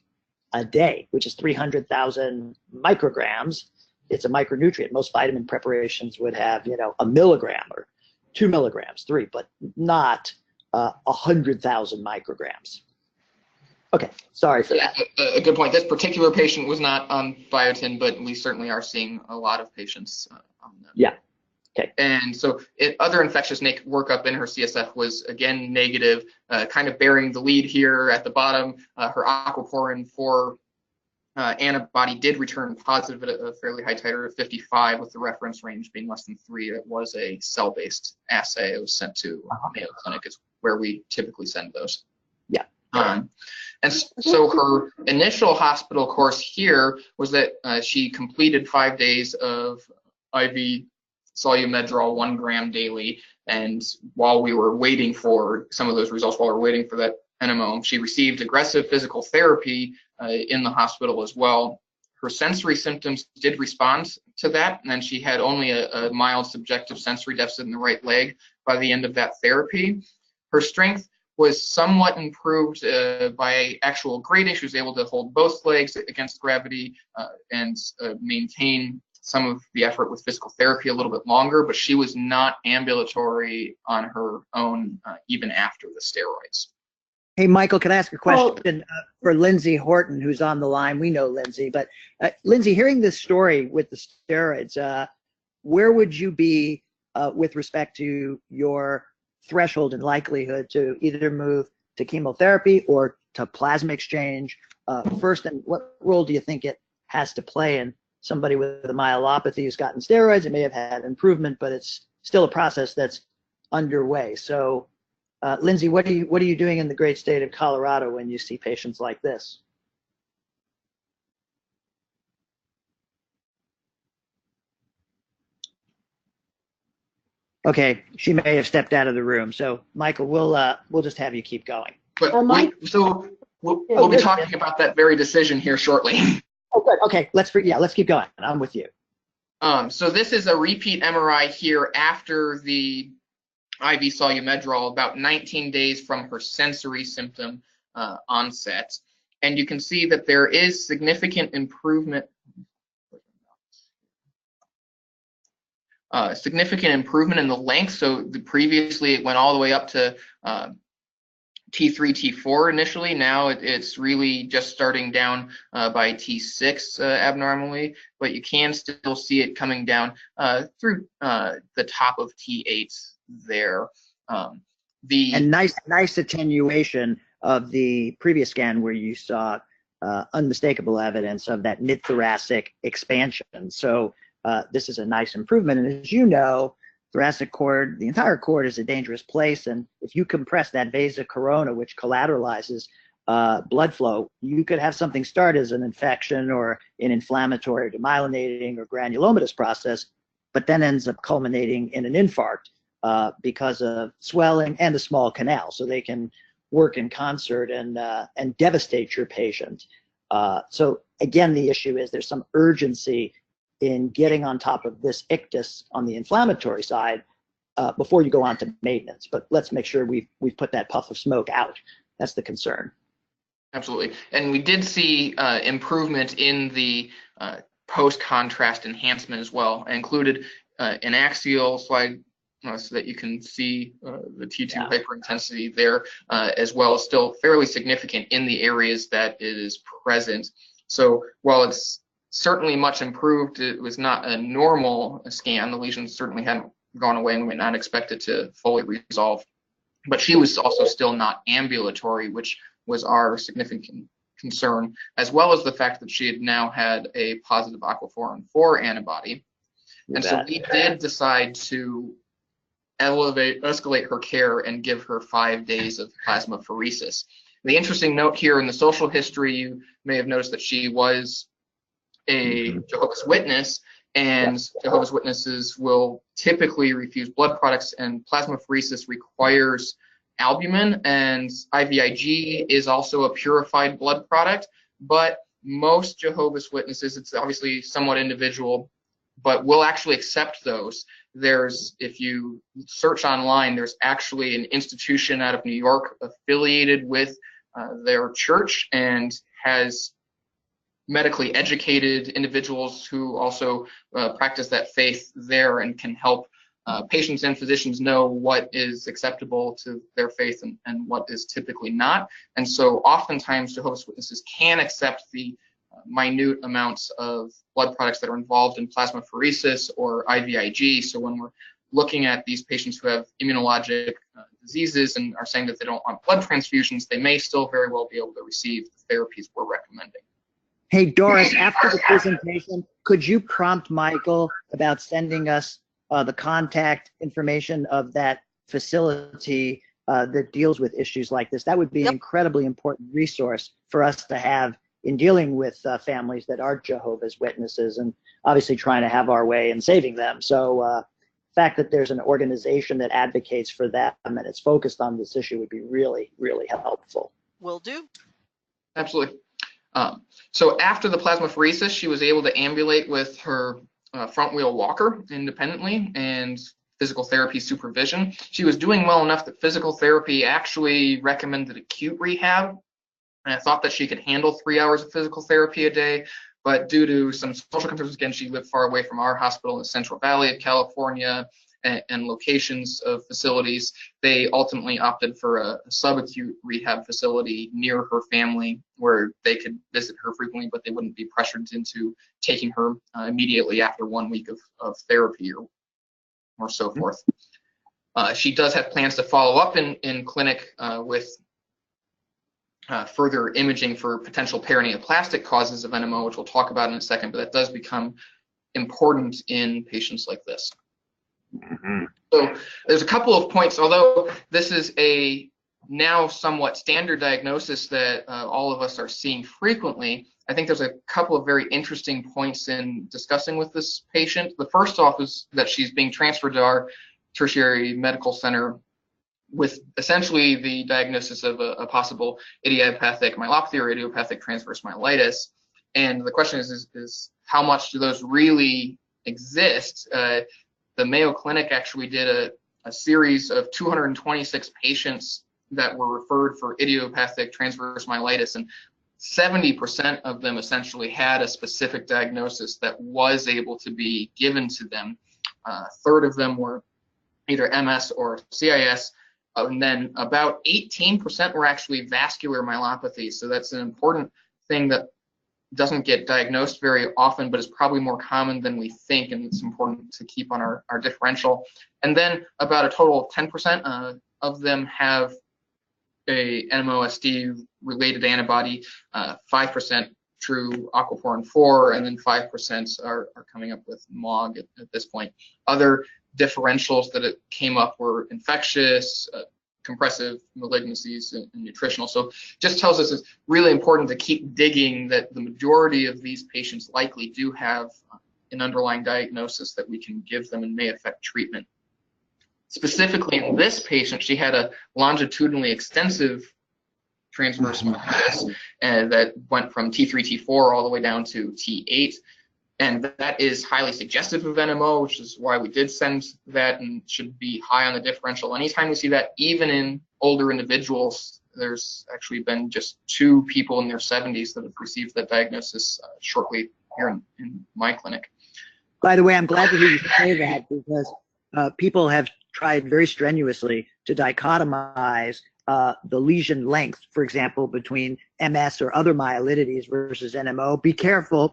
a day, which is 300,000 micrograms. it's a micronutrient. Most vitamin preparations would have, you know, 1 milligram or 2 milligrams, 3, but not 100,000 micrograms. Okay, sorry for that. A good point. This particular patient was not on biotin, but we certainly are seeing a lot of patients on them. Yeah. Okay. And so other infectious workup in her CSF was again negative, kind of bearing the lead here at the bottom. Her aquaporin 4 antibody did return positive at a fairly high titer of 55, with the reference range being less than 3. It was a cell-based assay. It was sent to Mayo Clinic, is where we typically send those. Yeah. And so her initial hospital course here was that she completed 5 days of IV Solu-Medrol 1 gram daily. And while we were waiting for some of those results, while we were waiting for that NMO, she received aggressive physical therapy in the hospital as well. Her sensory symptoms did respond to that, and then she had only a mild subjective sensory deficit in the right leg by the end of that therapy. Her strength was somewhat improved by actual grading. She was able to hold both legs against gravity and maintain some of the effort with physical therapy a little bit longer, but she was not ambulatory on her own even after the steroids. Hey, Michael, can I ask a question for Lindsay Horton, who's on the line? We know Lindsay, but Lindsay, hearing this story with the steroids, where would you be with respect to your threshold and likelihood to either move to chemotherapy or to plasma exchange first, and what role do you think it has to play in somebody with a myelopathy who's gotten steroids? It may have had improvement, but it's still a process that's underway. So Lindsay, what are you doing in the great state of Colorado when you see patients like this? Okay, she may have stepped out of the room. So Michael, we'll just have you keep going. But we'll be talking about that very decision here shortly. Oh, good. Okay, let's keep going. I'm with you. So this is a repeat MRI here after the IV Solu-Medrol, about 19 days from her sensory symptom onset. And you can see that there is significant improvement. Significant improvement in the length. So previously it went all the way up to T3, T4 initially. Now it's really just starting down by T6 abnormally, but you can still see it coming down through the top of T8 there. And nice attenuation of the previous scan where you saw unmistakable evidence of that mid-thoracic expansion. So this is a nice improvement. And as you know, thoracic cord, the entire cord is a dangerous place. And if you compress that vasa corona, which collateralizes blood flow, you could have something start as an infection or an inflammatory demyelinating or granulomatous process, but then ends up culminating in an infarct because of swelling and the small canal. So they can work in concert and devastate your patient. So again, the issue is there's some urgency in getting on top of this ictus on the inflammatory side before you go on to maintenance. But let's make sure we've put that puff of smoke out. That's the concern. Absolutely. And we did see improvement in the post-contrast enhancement as well. I included an axial slide so that you can see the T2 hyperintensity there, as well as still fairly significant in the areas that it is present. So while it's certainly much improved, it was not a normal scan. The lesions certainly hadn't gone away and we might not expect it to fully resolve. But she was also still not ambulatory, which was our significant concern, as well as the fact that she had now had a positive aquaporin 4 antibody. And so we did decide to escalate her care and give her 5 days of plasmapheresis. The interesting note here in the social history, you may have noticed that she was a Jehovah's Witness, and Jehovah's Witnesses will typically refuse blood products, and plasmapheresis requires albumin, and IVIG is also a purified blood product, but most Jehovah's Witnesses, it's obviously somewhat individual, but will actually accept those. If you search online, there's actually an institution out of New York affiliated with their church and has medically educated individuals who also practice that faith there and can help patients and physicians know what is acceptable to their faith and what is typically not. And so oftentimes Jehovah's Witnesses can accept the minute amounts of blood products that are involved in plasmapheresis or IVIG. So when we're looking at these patients who have immunologic diseases and are saying that they don't want blood transfusions, they may still very well be able to receive the therapies we're recommending. Hey, Doris, after the presentation, could you prompt Michael about sending us the contact information of that facility that deals with issues like this? That would be an incredibly important resource for us to have in dealing with families that are Jehovah's Witnesses and obviously trying to have our way in saving them. So the fact that there's an organization that advocates for that and it's focused on this issue would be really, really helpful. Will do. Absolutely. So after the plasmapheresis, she was able to ambulate with her front wheel walker independently and physical therapy supervision. She was doing well enough that physical therapy actually recommended acute rehab. And I thought that she could handle 3 hours of physical therapy a day, but due to some social concerns, again, she lived far away from our hospital in the Central Valley of California and locations of facilities. They ultimately opted for a subacute rehab facility near her family where they could visit her frequently, but they wouldn't be pressured into taking her immediately after 1 week of therapy or so forth. She does have plans to follow up in clinic with further imaging for potential paraneoplastic causes of NMO, which we'll talk about in a second, but that does become important in patients like this. So there's a couple of points, although this is a now somewhat standard diagnosis that all of us are seeing frequently. I think there's a couple of very interesting points in discussing with this patient. The first off is that she's being transferred to our tertiary medical center with essentially the diagnosis of a possible idiopathic myelopathy or idiopathic transverse myelitis. And the question is how much do those really exist? The Mayo Clinic actually did a series of 226 patients that were referred for idiopathic transverse myelitis, and 70% of them essentially had a specific diagnosis that was able to be given to them. A third of them were either MS or CIS, and then about 18% were actually vascular myelopathy. So that's an important thing that doesn't get diagnosed very often, but is probably more common than we think, and it's important to keep on our differential. And then about a total of 10% of them have a NMOSD related antibody, 5% true aquaporin 4, and then 5% are coming up with MOG at this point. Other differentials that it came up were infectious, compressive malignancies, and nutritional. So just tells us it's really important to keep digging, that the majority of these patients likely do have an underlying diagnosis that we can give them and may affect treatment. Specifically in this patient, she had a longitudinally extensive transverse myelitis that went from T3, T4 all the way down to T8. And that is highly suggestive of NMO, which is why we did send that and should be high on the differential. Anytime we see that, even in older individuals, there's actually been just 2 people in their 70s that have received that diagnosis shortly here in my clinic. By the way, I'm glad to hear you say that, because people have tried very strenuously to dichotomize the lesion length, for example, between MS or other myelitides versus NMO. Be careful.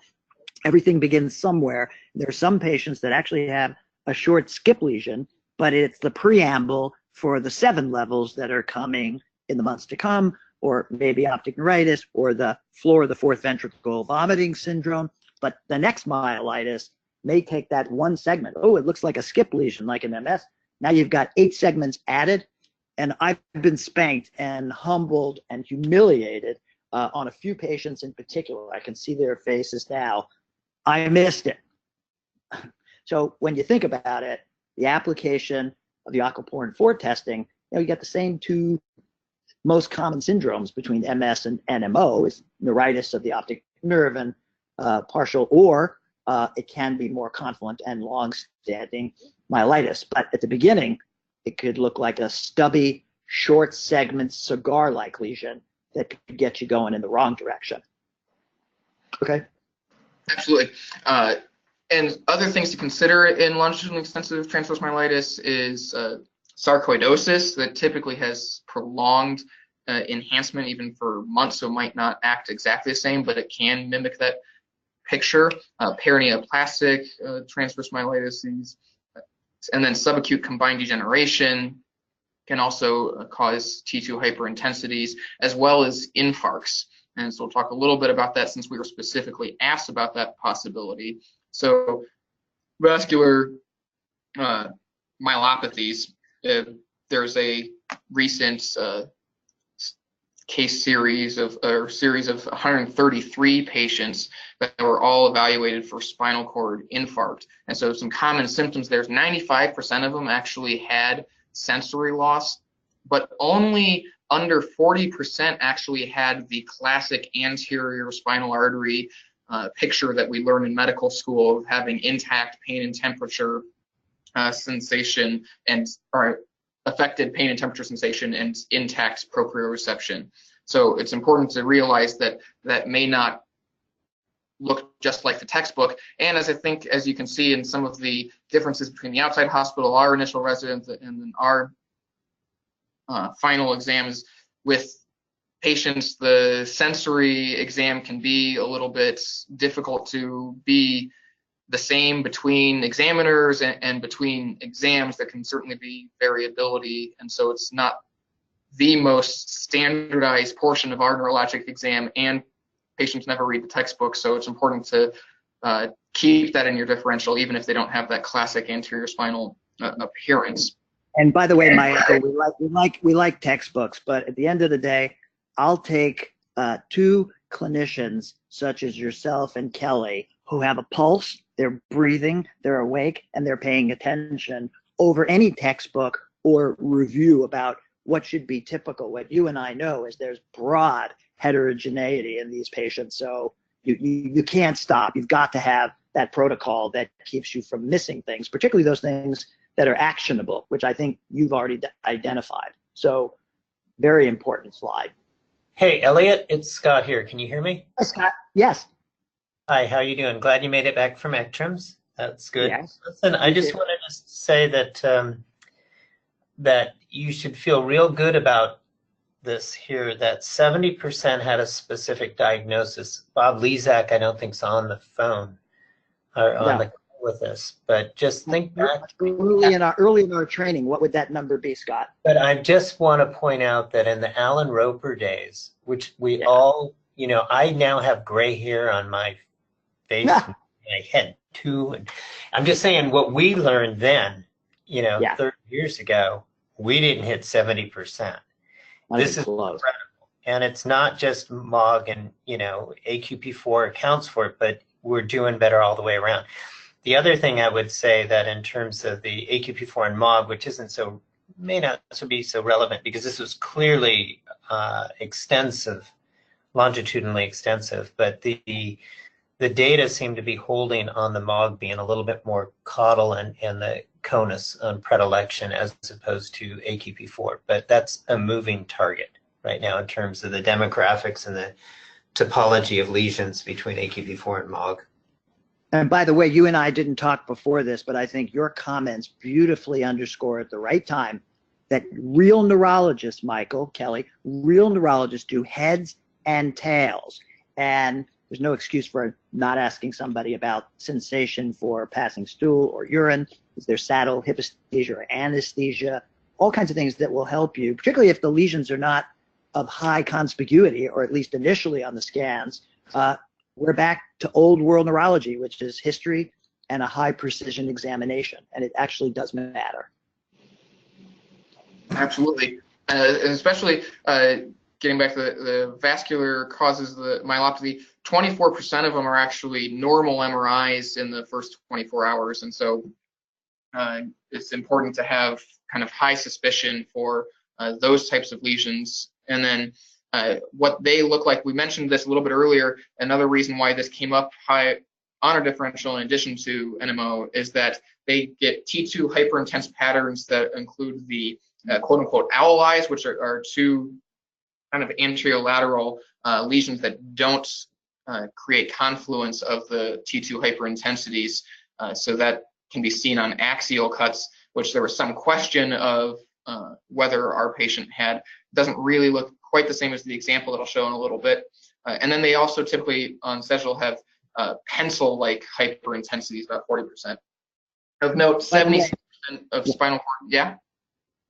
Everything begins somewhere. There are some patients that actually have a short skip lesion, but it's the preamble for the 7 levels that are coming in the months to come, or maybe optic neuritis, or the floor of the 4th ventricle vomiting syndrome. But the next myelitis may take that one segment. Oh, it looks like a skip lesion, like an MS. Now you've got 8 segments added, and I've been spanked and humbled and humiliated on a few patients in particular. I can see their faces now. I missed it. So when you think about it, the application of the aquaporin 4 testing, you get the same 2 most common syndromes between MS and NMO, is neuritis of the optic nerve and partial, or it can be more confluent and long-standing myelitis. But at the beginning, it could look like a stubby, short segment cigar-like lesion that could get you going in the wrong direction. Okay. Absolutely. And other things to consider in longitudinal extensive transverse myelitis is sarcoidosis that typically has prolonged enhancement even for months, so it might not act exactly the same, but it can mimic that picture. Paraneoplastic transverse myelitis, and then subacute combined degeneration can also cause T2 hyperintensities, as well as infarcts. And so we'll talk a little bit about that since we were specifically asked about that possibility. So vascular myelopathies, there's a recent case series of 133 patients that were all evaluated for spinal cord infarct. And so some common symptoms, there's 95% of them actually had sensory loss, but only under 40% actually had the classic anterior spinal artery picture that we learn in medical school of having intact pain and temperature sensation or affected pain and temperature sensation and intact proprioception. So it's important to realize that that may not look just like the textbook. And as you can see in some of the differences between the outside hospital, our initial residence, and then our final exams with patients, the sensory exam can be a little bit difficult to be the same between examiners and between exams. There can certainly be variability, and so it's not the most standardized portion of our neurologic exam, and patients never read the textbook, so it's important to keep that in your differential, even if they don't have that classic anterior spinal appearance. And by the way, Michael, we like textbooks, but at the end of the day, I'll take two clinicians such as yourself and Kelly who have a pulse, they're breathing, they're awake, and they're paying attention over any textbook or review about what should be typical. What you and I know is there's broad heterogeneity in these patients, so you can't stop. You've got to have that protocol that keeps you from missing things, particularly those things that are actionable, which I think you've already identified. So very important slide. Hey, Elliot, it's Scott here. Can you hear me? Hi, Scott. Yes. Hi, how you doing? Glad you made it back from ECTRIMS. That's good. Yes. Listen, I just wanted to say that that you should feel real good about this here, that 70% had a specific diagnosis. Bob Lezak, I don't think, is on the phone or on the call with us, but just think back. Early in our training, what would that number be, Scott? But I just want to point out that in the Alan Roper days, which we all, you know, I now have gray hair on my face, and my head too. And I'm just saying what we learned then, you know, 30 years ago, we didn't hit 70%. This is incredible. And it's not just MOG and, you know, AQP4 accounts for it, but we're doing better all the way around. The other thing I would say that in terms of the AQP4 and MOG, which may not be so relevant because this was clearly extensive, longitudinally extensive, but the data seem to be holding on the MOG being a little bit more caudal and the conus on predilection as opposed to AQP4. But that's a moving target right now in terms of the demographics and the topology of lesions between AQP4 and MOG. And by the way, you and I didn't talk before this, but I think your comments beautifully underscore at the right time that real neurologists, Michael, Kelly, real neurologists do heads and tails. And there's no excuse for not asking somebody about sensation for passing stool or urine. Is there saddle, hyposthesia, or anesthesia? All kinds of things that will help you, particularly if the lesions are not of high conspiguity, or at least initially on the scans. We're back to old world neurology, which is history and a high precision examination. And it actually does matter. Absolutely. Especially getting back to the vascular causes of the myelopathy, 24% of them are actually normal MRIs in the first 24 hours. And so it's important to have kind of high suspicion for those types of lesions. And then what they look like, we mentioned this a little bit earlier, another reason why this came up high on our differential in addition to NMO is that they get T2 hyperintense patterns that include the quote unquote owl eyes, which are two kind of anterolateral lesions that don't create confluence of the T2 hyperintensities. So that can be seen on axial cuts, which there was some question of whether our patient had. Doesn't really look quite the same as the example that I'll show in a little bit. And then they also typically on sagittal have pencil-like hyperintensities, about 40%. Of note, 76% of spinal cord, yeah?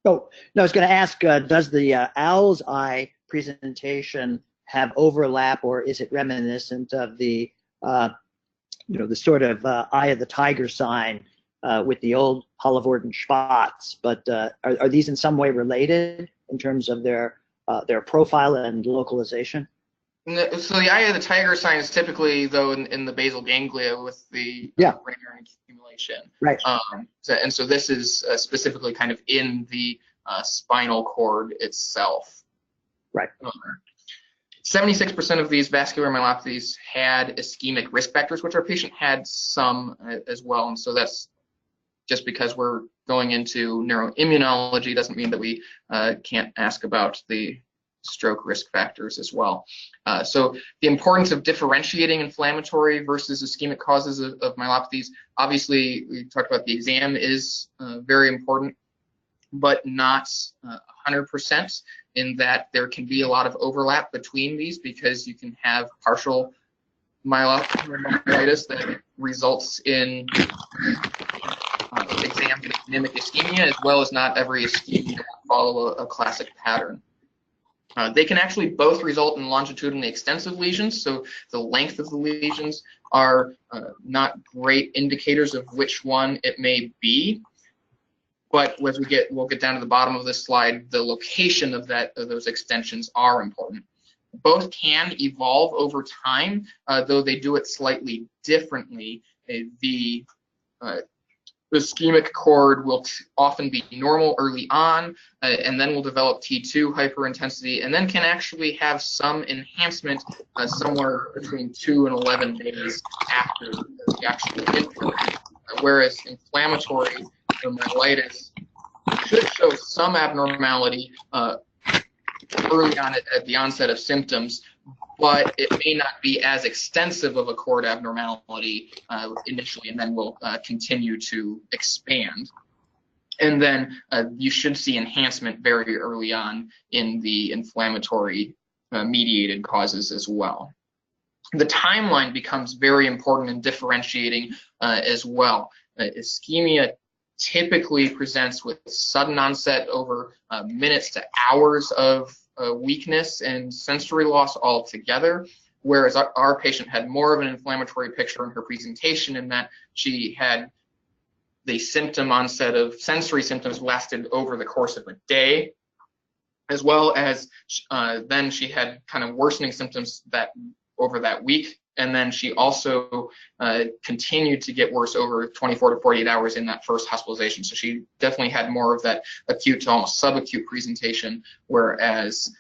Oh, no, I was going to ask, does the owl's eye presentation have overlap, or is it reminiscent of the, the sort of eye of the tiger sign with the old Hallervorden spots? But are these in some way related in terms of their profile and localization? So the eye of the tiger sign is typically, though, in the basal ganglia with the brain accumulation. Right. And so this is specifically kind of in the spinal cord itself. Right. 76% of these vascular myelopathies had ischemic risk factors, which our patient had some as well. And so that's just because we're going into neuroimmunology doesn't mean that we can't ask about the stroke risk factors as well. So the importance of differentiating inflammatory versus ischemic causes of myelopathies, obviously we talked about the exam is very important, but not 100%, in that there can be a lot of overlap between these, because you can have partial myelitis that results in exam mimic ischemia, as well as not every ischemia follow a classic pattern. They can actually both result in longitudinally extensive lesions, so the length of the lesions are not great indicators of which one it may be. But as we'll get down to the bottom of this slide, the location of those extensions are important. Both can evolve over time, though they do it slightly differently. The ischemic cord will often be normal early on, and then will develop T2 hyperintensity, and then can actually have some enhancement somewhere between 2 and 11 days after the actual injury. Whereas inflammatory myelitis should show some abnormality early on at the onset of symptoms, but it may not be as extensive of a cord abnormality initially, and then will continue to expand. And then you should see enhancement very early on in the inflammatory mediated causes as well. The timeline becomes very important in differentiating as well. Ischemia typically presents with sudden onset over minutes to hours of weakness and sensory loss altogether, whereas our patient had more of an inflammatory picture in her presentation, in that she had the symptom onset of sensory symptoms lasted over the course of a day, as well as then she had kind of worsening symptoms over that week. And then she also continued to get worse over 24 to 48 hours in that first hospitalization. So she definitely had more of that acute to almost subacute presentation, whereas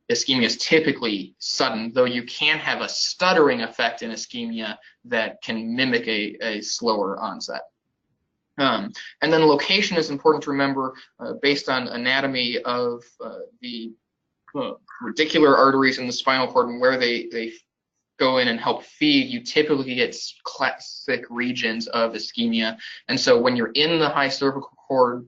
ischemia is typically sudden, though you can have a stuttering effect in ischemia that can mimic a slower onset. And then location is important to remember based on anatomy of the radicular arteries in the spinal cord and where they go in and help feed. You typically get classic regions of ischemia. And so when you're in the high cervical cord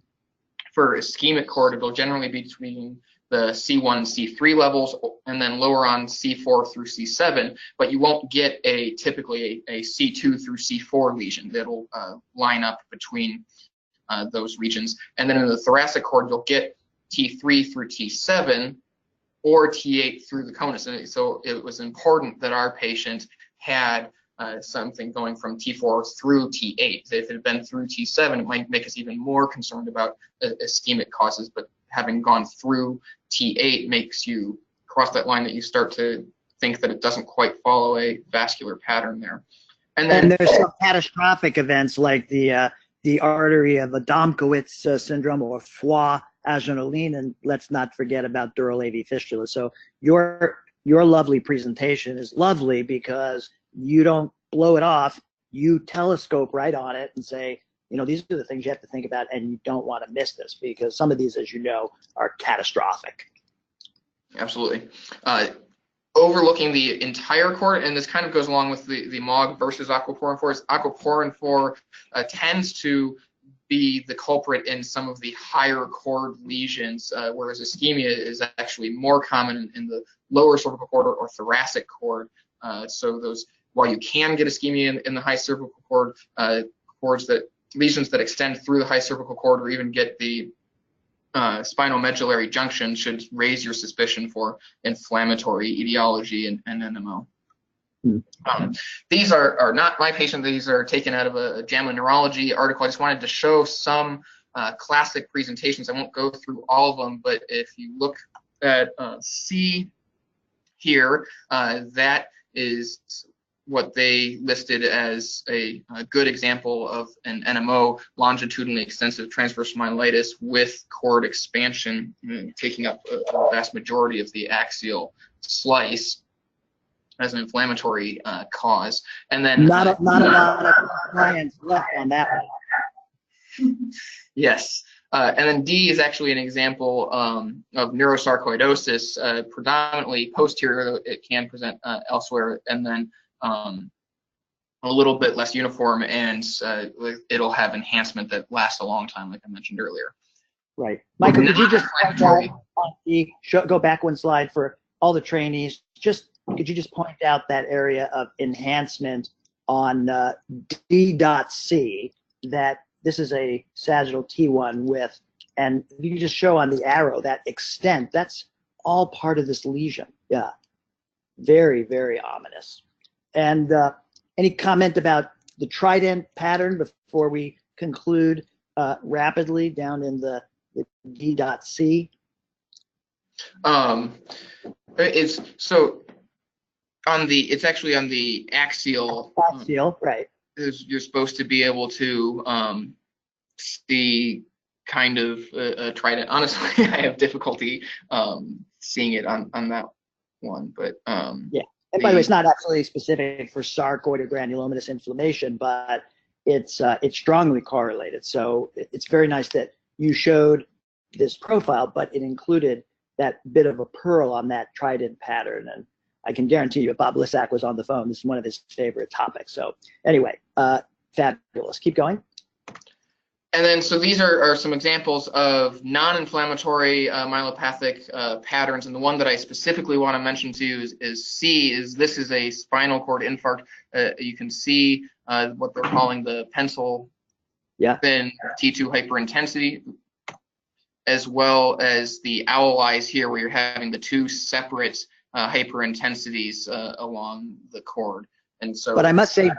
for ischemic cord, it'll generally be between the C1 and C3 levels, and then lower on C4 through C7, but you won't get typically a C2 through C4 lesion that'll line up between those regions. And then in the thoracic cord, you'll get T3 through T7, or T8 through the conus. And so it was important that our patient had something going from T4 through T8. If it had been through T7, it might make us even more concerned about ischemic causes, but having gone through T8 makes you cross that line that you start to think that it doesn't quite follow a vascular pattern there. And there's some catastrophic events like the artery of Adamkowitz syndrome or foie Agenoline, and let's not forget about dural AV fistula. So your lovely presentation is lovely because you don't blow it off. You telescope right on it and say, these are the things you have to think about, and you don't want to miss this, because some of these, as you know, are catastrophic. Absolutely. overlooking the entire cord, and this kind of goes along with the MOG versus aquaporin 4. Aquaporin 4 tends to be the culprit in some of the higher cord lesions, whereas ischemia is actually more common in the lower cervical cord or thoracic cord. So those, while you can get ischemia in the high cervical cord, lesions that extend through the high cervical cord or even get the spinal medullary junction should raise your suspicion for inflammatory etiology and NMO. These are not my patient. These are taken out of a JAMA Neurology article. I just wanted to show some classic presentations. I won't go through all of them, but if you look at C here, that is what they listed as a good example of an NMO, longitudinally extensive transverse myelitis with cord expansion, taking up a vast majority of the axial slice as an inflammatory cause. And then not a lot of clients left on that one. Yes. And then D is actually an example of neurosarcoidosis, predominantly posterior. It can present elsewhere, and then a little bit less uniform, and it'll have enhancement that lasts a long time, like I mentioned earlier. Right. Michael, could you just go back one slide for all the trainees? Could you just point out that area of enhancement on D.C, that this is a sagittal T1 with, and you just show on the arrow that extent, that's all part of this lesion. Yeah. Very, very ominous. And any comment about the trident pattern before we conclude rapidly down in the D.C? It's actually on the axial. Axial, right. You're supposed to be able to see kind of a trident. Honestly, I have difficulty seeing it on that one, but yeah. And by the way, it's not absolutely specific for sarcoid or granulomatous inflammation, but it's strongly correlated. So it's very nice that you showed this profile, but it included that bit of a pearl on that trident pattern. And I can guarantee you, if Bob Lissack was on the phone, this is one of his favorite topics. So anyway, fabulous. Keep going. And then, so these are some examples of non-inflammatory myelopathic patterns, and the one that I specifically want to mention to you is C. This is a spinal cord infarct. You can see what they're calling the pencil thin T2 hyperintensity, as well as the owl eyes here, where you're having the two separate hyperintensities along the cord. And so, but I must say,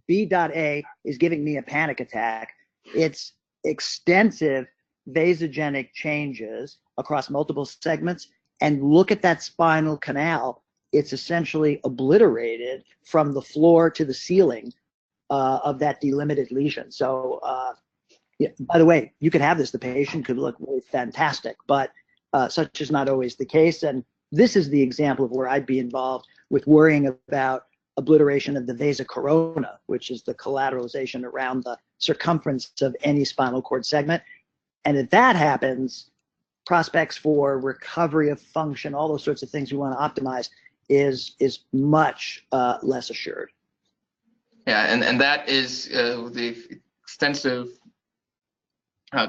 B.A is giving me a panic attack. It's extensive vasogenic changes across multiple segments. And look at that spinal canal. It's essentially obliterated from the floor to the ceiling of that delimited lesion. So, yeah, by the way, you could have this. The patient could look really fantastic, but such is not always the case. And this is the example of where I'd be involved with worrying about obliteration of the vasa corona, which is the collateralization around the circumference of any spinal cord segment. And if that happens, prospects for recovery of function, all those sorts of things we want to optimize, is much less assured. Yeah, and that is the extensive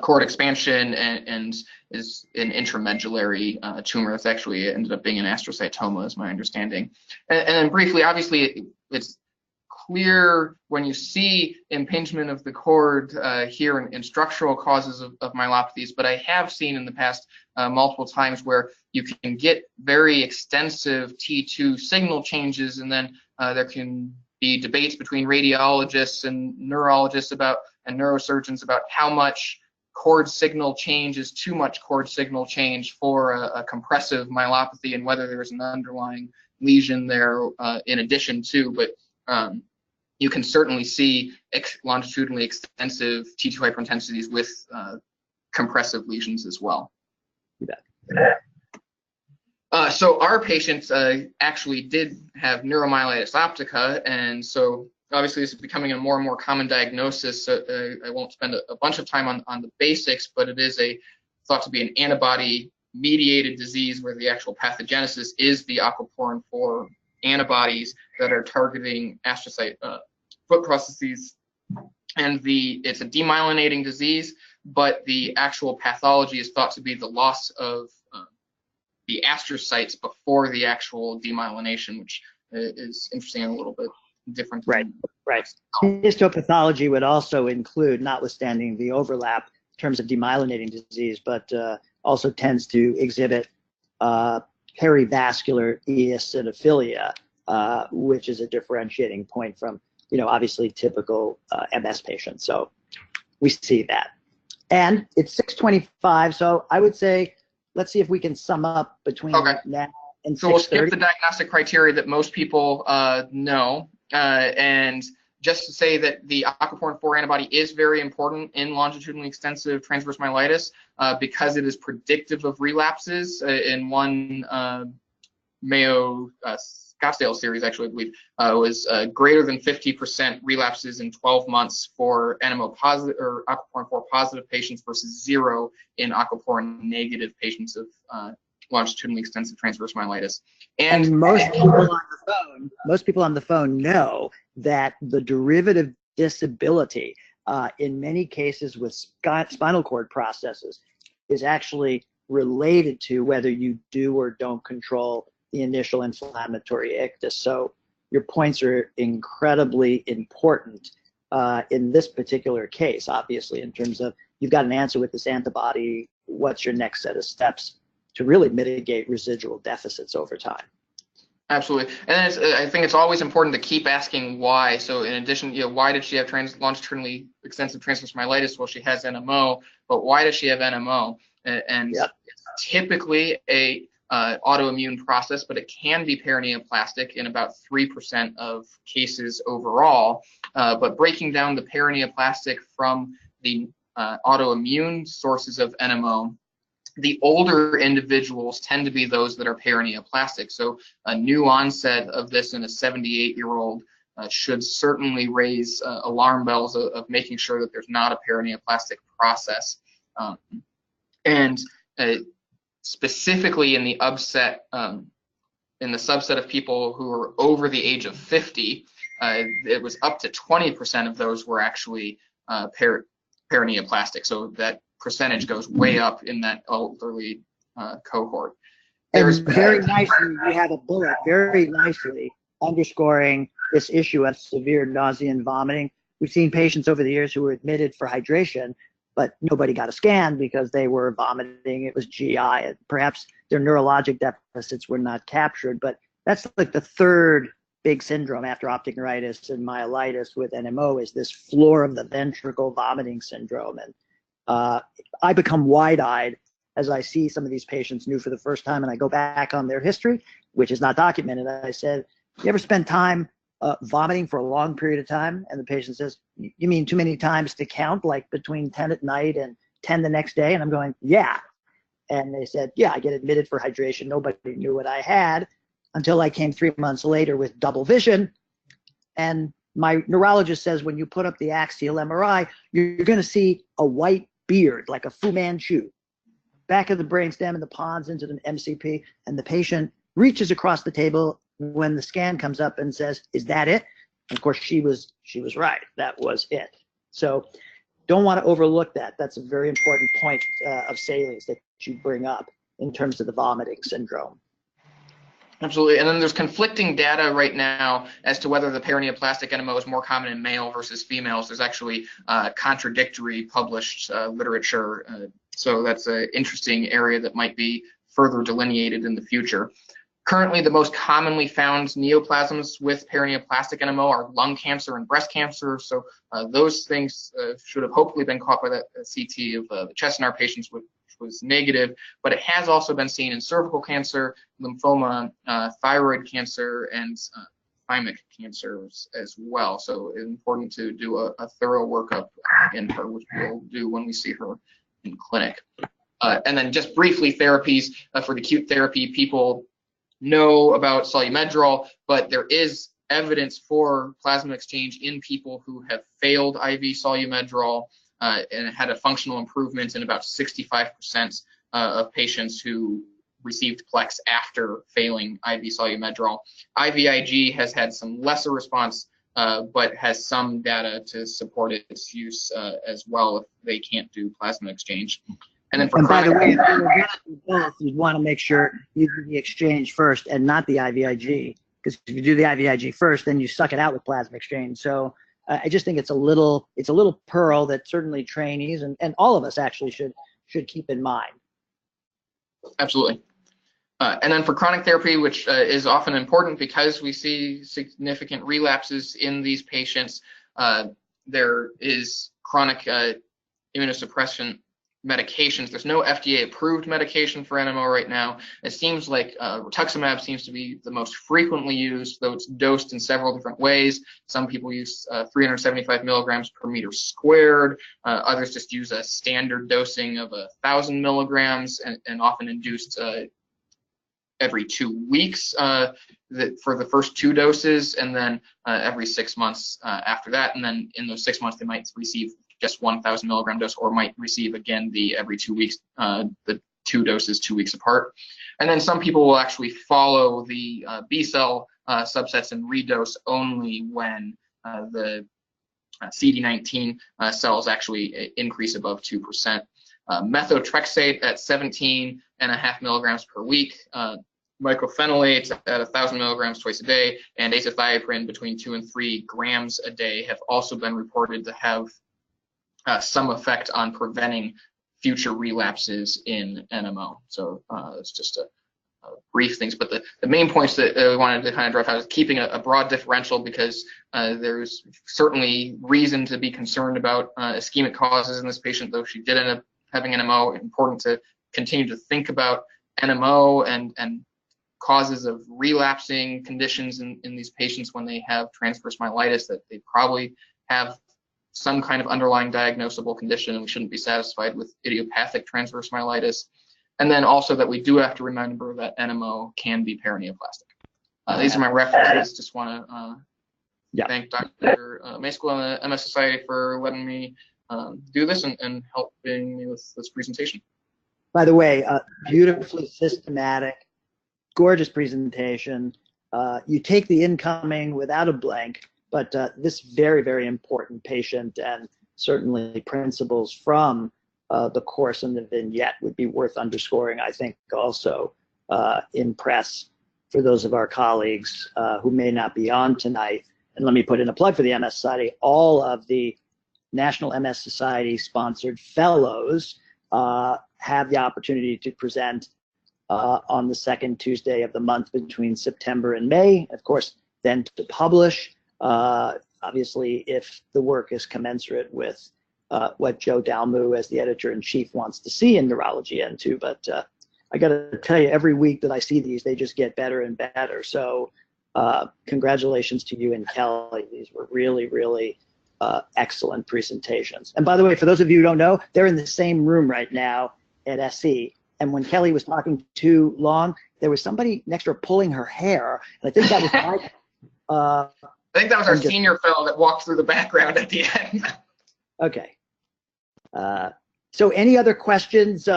cord expansion and is an intramedullary tumor. It's actually ended up being an astrocytoma, is my understanding. And then briefly, obviously, it's clear when you see impingement of the cord here in structural causes of myelopathies, but I have seen in the past multiple times where you can get very extensive T2 signal changes, and then there can be debates between radiologists and neurologists and neurosurgeons about how much cord signal change is too much cord signal change for a compressive myelopathy, and whether there's an underlying lesion there in addition to. But you can certainly see longitudinally extensive T2 hyperintensities with compressive lesions as well. So our patients actually did have neuromyelitis optica, and so obviously this is becoming a more and more common diagnosis. I won't spend a bunch of time on the basics, but it is thought to be an antibody mediated disease where the actual pathogenesis is the aquaporin 4 antibodies that are targeting astrocyte foot processes, and it's a demyelinating disease, but the actual pathology is thought to be the loss of the astrocytes before the actual demyelination, which is interesting and a little bit different. Right. Histopathology would also include, notwithstanding the overlap in terms of demyelinating disease, but also tends to exhibit perivascular eosinophilia, which is a differentiating point from, obviously typical MS patients. So we see that. And it's 6:25, so I would say, let's see if we can sum up between now and 6:30. So we'll skip the diagnostic criteria that most people know, and just to say that the aquaporin 4 antibody is very important in longitudinally extensive transverse myelitis because it is predictive of relapses. In one Mayo Scottsdale series, actually, I believe, was greater than 50% relapses in 12 months for NMO positive or aquaporin 4 positive patients versus 0 in aquaporin negative patients of longitudinally extensive transverse myelitis. And most people on the phone know that the derivative disability in many cases with spinal cord processes is actually related to whether you do or don't control the initial inflammatory ictus. So your points are incredibly important in this particular case, obviously, in terms of you've got an answer with this antibody, what's your next set of steps to really mitigate residual deficits over time. Absolutely, and I think it's always important to keep asking why. So in addition, why did she have longitudinally extensive transverse myelitis? Well, she has NMO, but why does she have NMO? And it's typically a autoimmune process, but it can be perineoplastic in about 3% of cases overall. But breaking down the perineoplastic from the autoimmune sources of NMO, the older individuals tend to be those that are perineoplastic. So a new onset of this in a 78-year-old should certainly raise alarm bells of making sure that there's not a perineoplastic process. Specifically in the subset of people who are over the age of 50, it was up to 20% of those were actually perineoplastic. So that percentage goes way up in that elderly cohort. And very nicely, you have a bullet very nicely underscoring this issue of severe nausea and vomiting. We've seen patients over the years who were admitted for hydration, but nobody got a scan because they were vomiting. It was GI, and perhaps their neurologic deficits were not captured. But that's like the third big syndrome after optic neuritis and myelitis with NMO is this floor of the ventricle vomiting syndrome. And I become wide-eyed as I see some of these patients new for the first time, and I go back on their history, which is not documented. I said, you ever spend time vomiting for a long period of time? And the patient says, you mean too many times to count, like between 10 at night and 10 the next day? And I'm going, yeah. And they said, yeah, I get admitted for hydration. Nobody knew what I had until I came 3 months later with double vision. And my neurologist says, when you put up the axial MRI, you're going to see a white beard, like a Fu Manchu, back of the brainstem and the pons into the MCP. And the patient reaches across the table when the scan comes up and says, is that it? And of course, she was right. That was it. So don't want to overlook that. That's a very important point of salience that you bring up in terms of the vomiting syndrome. Absolutely. And then there's conflicting data right now as to whether the perineoplastic NMO is more common in male versus females. There's actually contradictory published literature. So that's an interesting area that might be further delineated in the future. Currently, the most commonly found neoplasms with perineoplastic NMO are lung cancer and breast cancer. So those things should have hopefully been caught by that CT of the chest in our patients, which was negative. But it has also been seen in cervical cancer, lymphoma, thyroid cancer, and thymic cancers as well. So it's important to do a thorough workup in her, which we'll do when we see her in clinic. And then just briefly, therapies for the acute therapy, people know about Solumedrol, but there is evidence for plasma exchange in people who have failed IV Solumedrol and had a functional improvement in about 65% of patients who received Plex after failing IV Solu-Medrol. IVIG has had some lesser response, but has some data to support its use as well if they can't do plasma exchange. And then for by the way, if you were going to do both, you'd want to make sure you do the exchange first and not the IVIG, because if you do the IVIG first, then you suck it out with plasma exchange. So I just think it's a little pearl that certainly trainees and all of us actually should keep in mind. Absolutely. And then for chronic therapy, which is often important because we see significant relapses in these patients, there is chronic immunosuppression medications. There's no FDA-approved medication for NMO right now. It seems like rituximab seems to be the most frequently used, though it's dosed in several different ways. Some people use 375 milligrams per meter squared. Others just use a standard dosing of 1,000 milligrams and often induced every 2 weeks for the first 2 doses, and then every 6 months after that. And then in those 6 months, they might receive just 1,000 milligram dose, or might receive again the every 2 weeks, the 2 doses 2 weeks apart. And then some people will actually follow the B cell subsets and redose only when the CD19 cells actually increase above 2%. Methotrexate at 17.5 milligrams per week, mycophenolate at 1,000 milligrams twice a day, and azathioprine between 2 and 3 grams a day have also been reported to have some effect on preventing future relapses in NMO. So it's just a brief things, but the main points that we wanted to kind of drive out is keeping a broad differential, because there's certainly reason to be concerned about ischemic causes in this patient, though she did end up having NMO. Important to continue to think about NMO and causes of relapsing conditions in these patients when they have transverse myelitis, that they probably have some kind of underlying diagnosable condition, and we shouldn't be satisfied with idiopathic transverse myelitis. And then also that we do have to remember that NMO can be paraneoplastic. These are my references. Just want to thank Dr. Maskell and the MS Society for letting me do this and helping me with this presentation. By the way, beautifully systematic, gorgeous presentation. You take the incoming without a blank, but this very, very important patient and certainly principles from the course and the vignette would be worth underscoring, I think, also in press for those of our colleagues who may not be on tonight. And let me put in a plug for the MS Society. All of the National MS Society sponsored fellows have the opportunity to present on the second Tuesday of the month between September and May. Of course, then to publish, obviously, if the work is commensurate with what Joe Dalmu, as the editor-in-chief, wants to see in Neurology N2. But I got to tell you, every week that I see these, they just get better and better. So congratulations to you and Kelly. These were really, really excellent presentations. And by the way, for those of you who don't know, they're in the same room right now at SC. And when Kelly was talking too long, there was somebody next to her pulling her hair. And I think that was Mike. I think that was our senior fellow that walked through the background at the end. Okay. So any other questions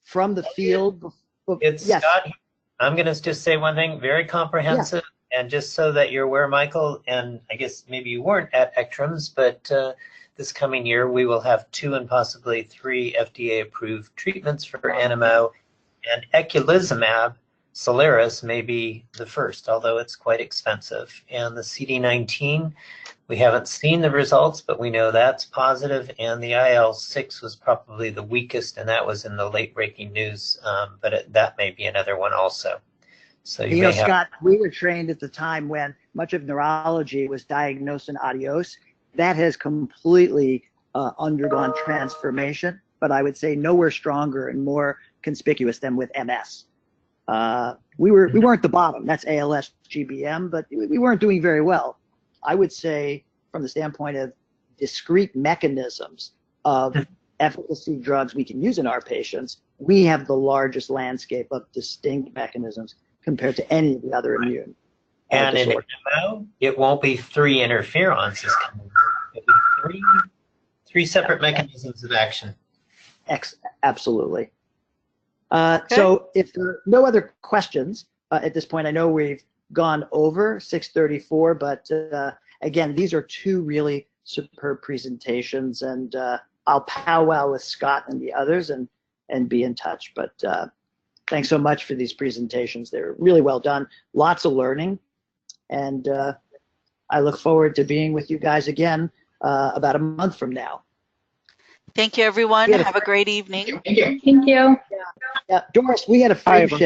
from the field? It's yes. Scott. I'm going to just say one thing, very comprehensive. Yeah. And just so that you're aware, Michael, and I guess maybe you weren't at ECTRIMS, but this coming year we will have 2 and possibly 3 FDA-approved treatments for NMO, and eculizumab Soliris may be the first, although it's quite expensive. And the CD19, we haven't seen the results, but we know that's positive. And the IL-6 was probably the weakest, and that was in the late-breaking news. But that may be another one also. So you know, Scott, we were trained at the time when much of neurology was diagnosed in adios. That has completely undergone transformation, but I would say nowhere stronger and more conspicuous than with MS. We weren't the bottom. That's ALS, GBM, but we weren't doing very well. I would say, from the standpoint of discrete mechanisms of efficacy drugs we can use in our patients, we have the largest landscape of distinct mechanisms compared to any of the other immune and disorders. In NMO, it won't be 3 interferons. It'll be 3 separate mechanisms of action. Absolutely. So if there are no other questions at this point, I know we've gone over 6:34, but again, these are two really superb presentations, and I'll powwow with Scott and the others and be in touch. But thanks so much for these presentations. They're really well done, lots of learning, and I look forward to being with you guys again about a month from now. Thank you, everyone. Have a great evening. Thank you. Yeah, Doris, we had a frame shift.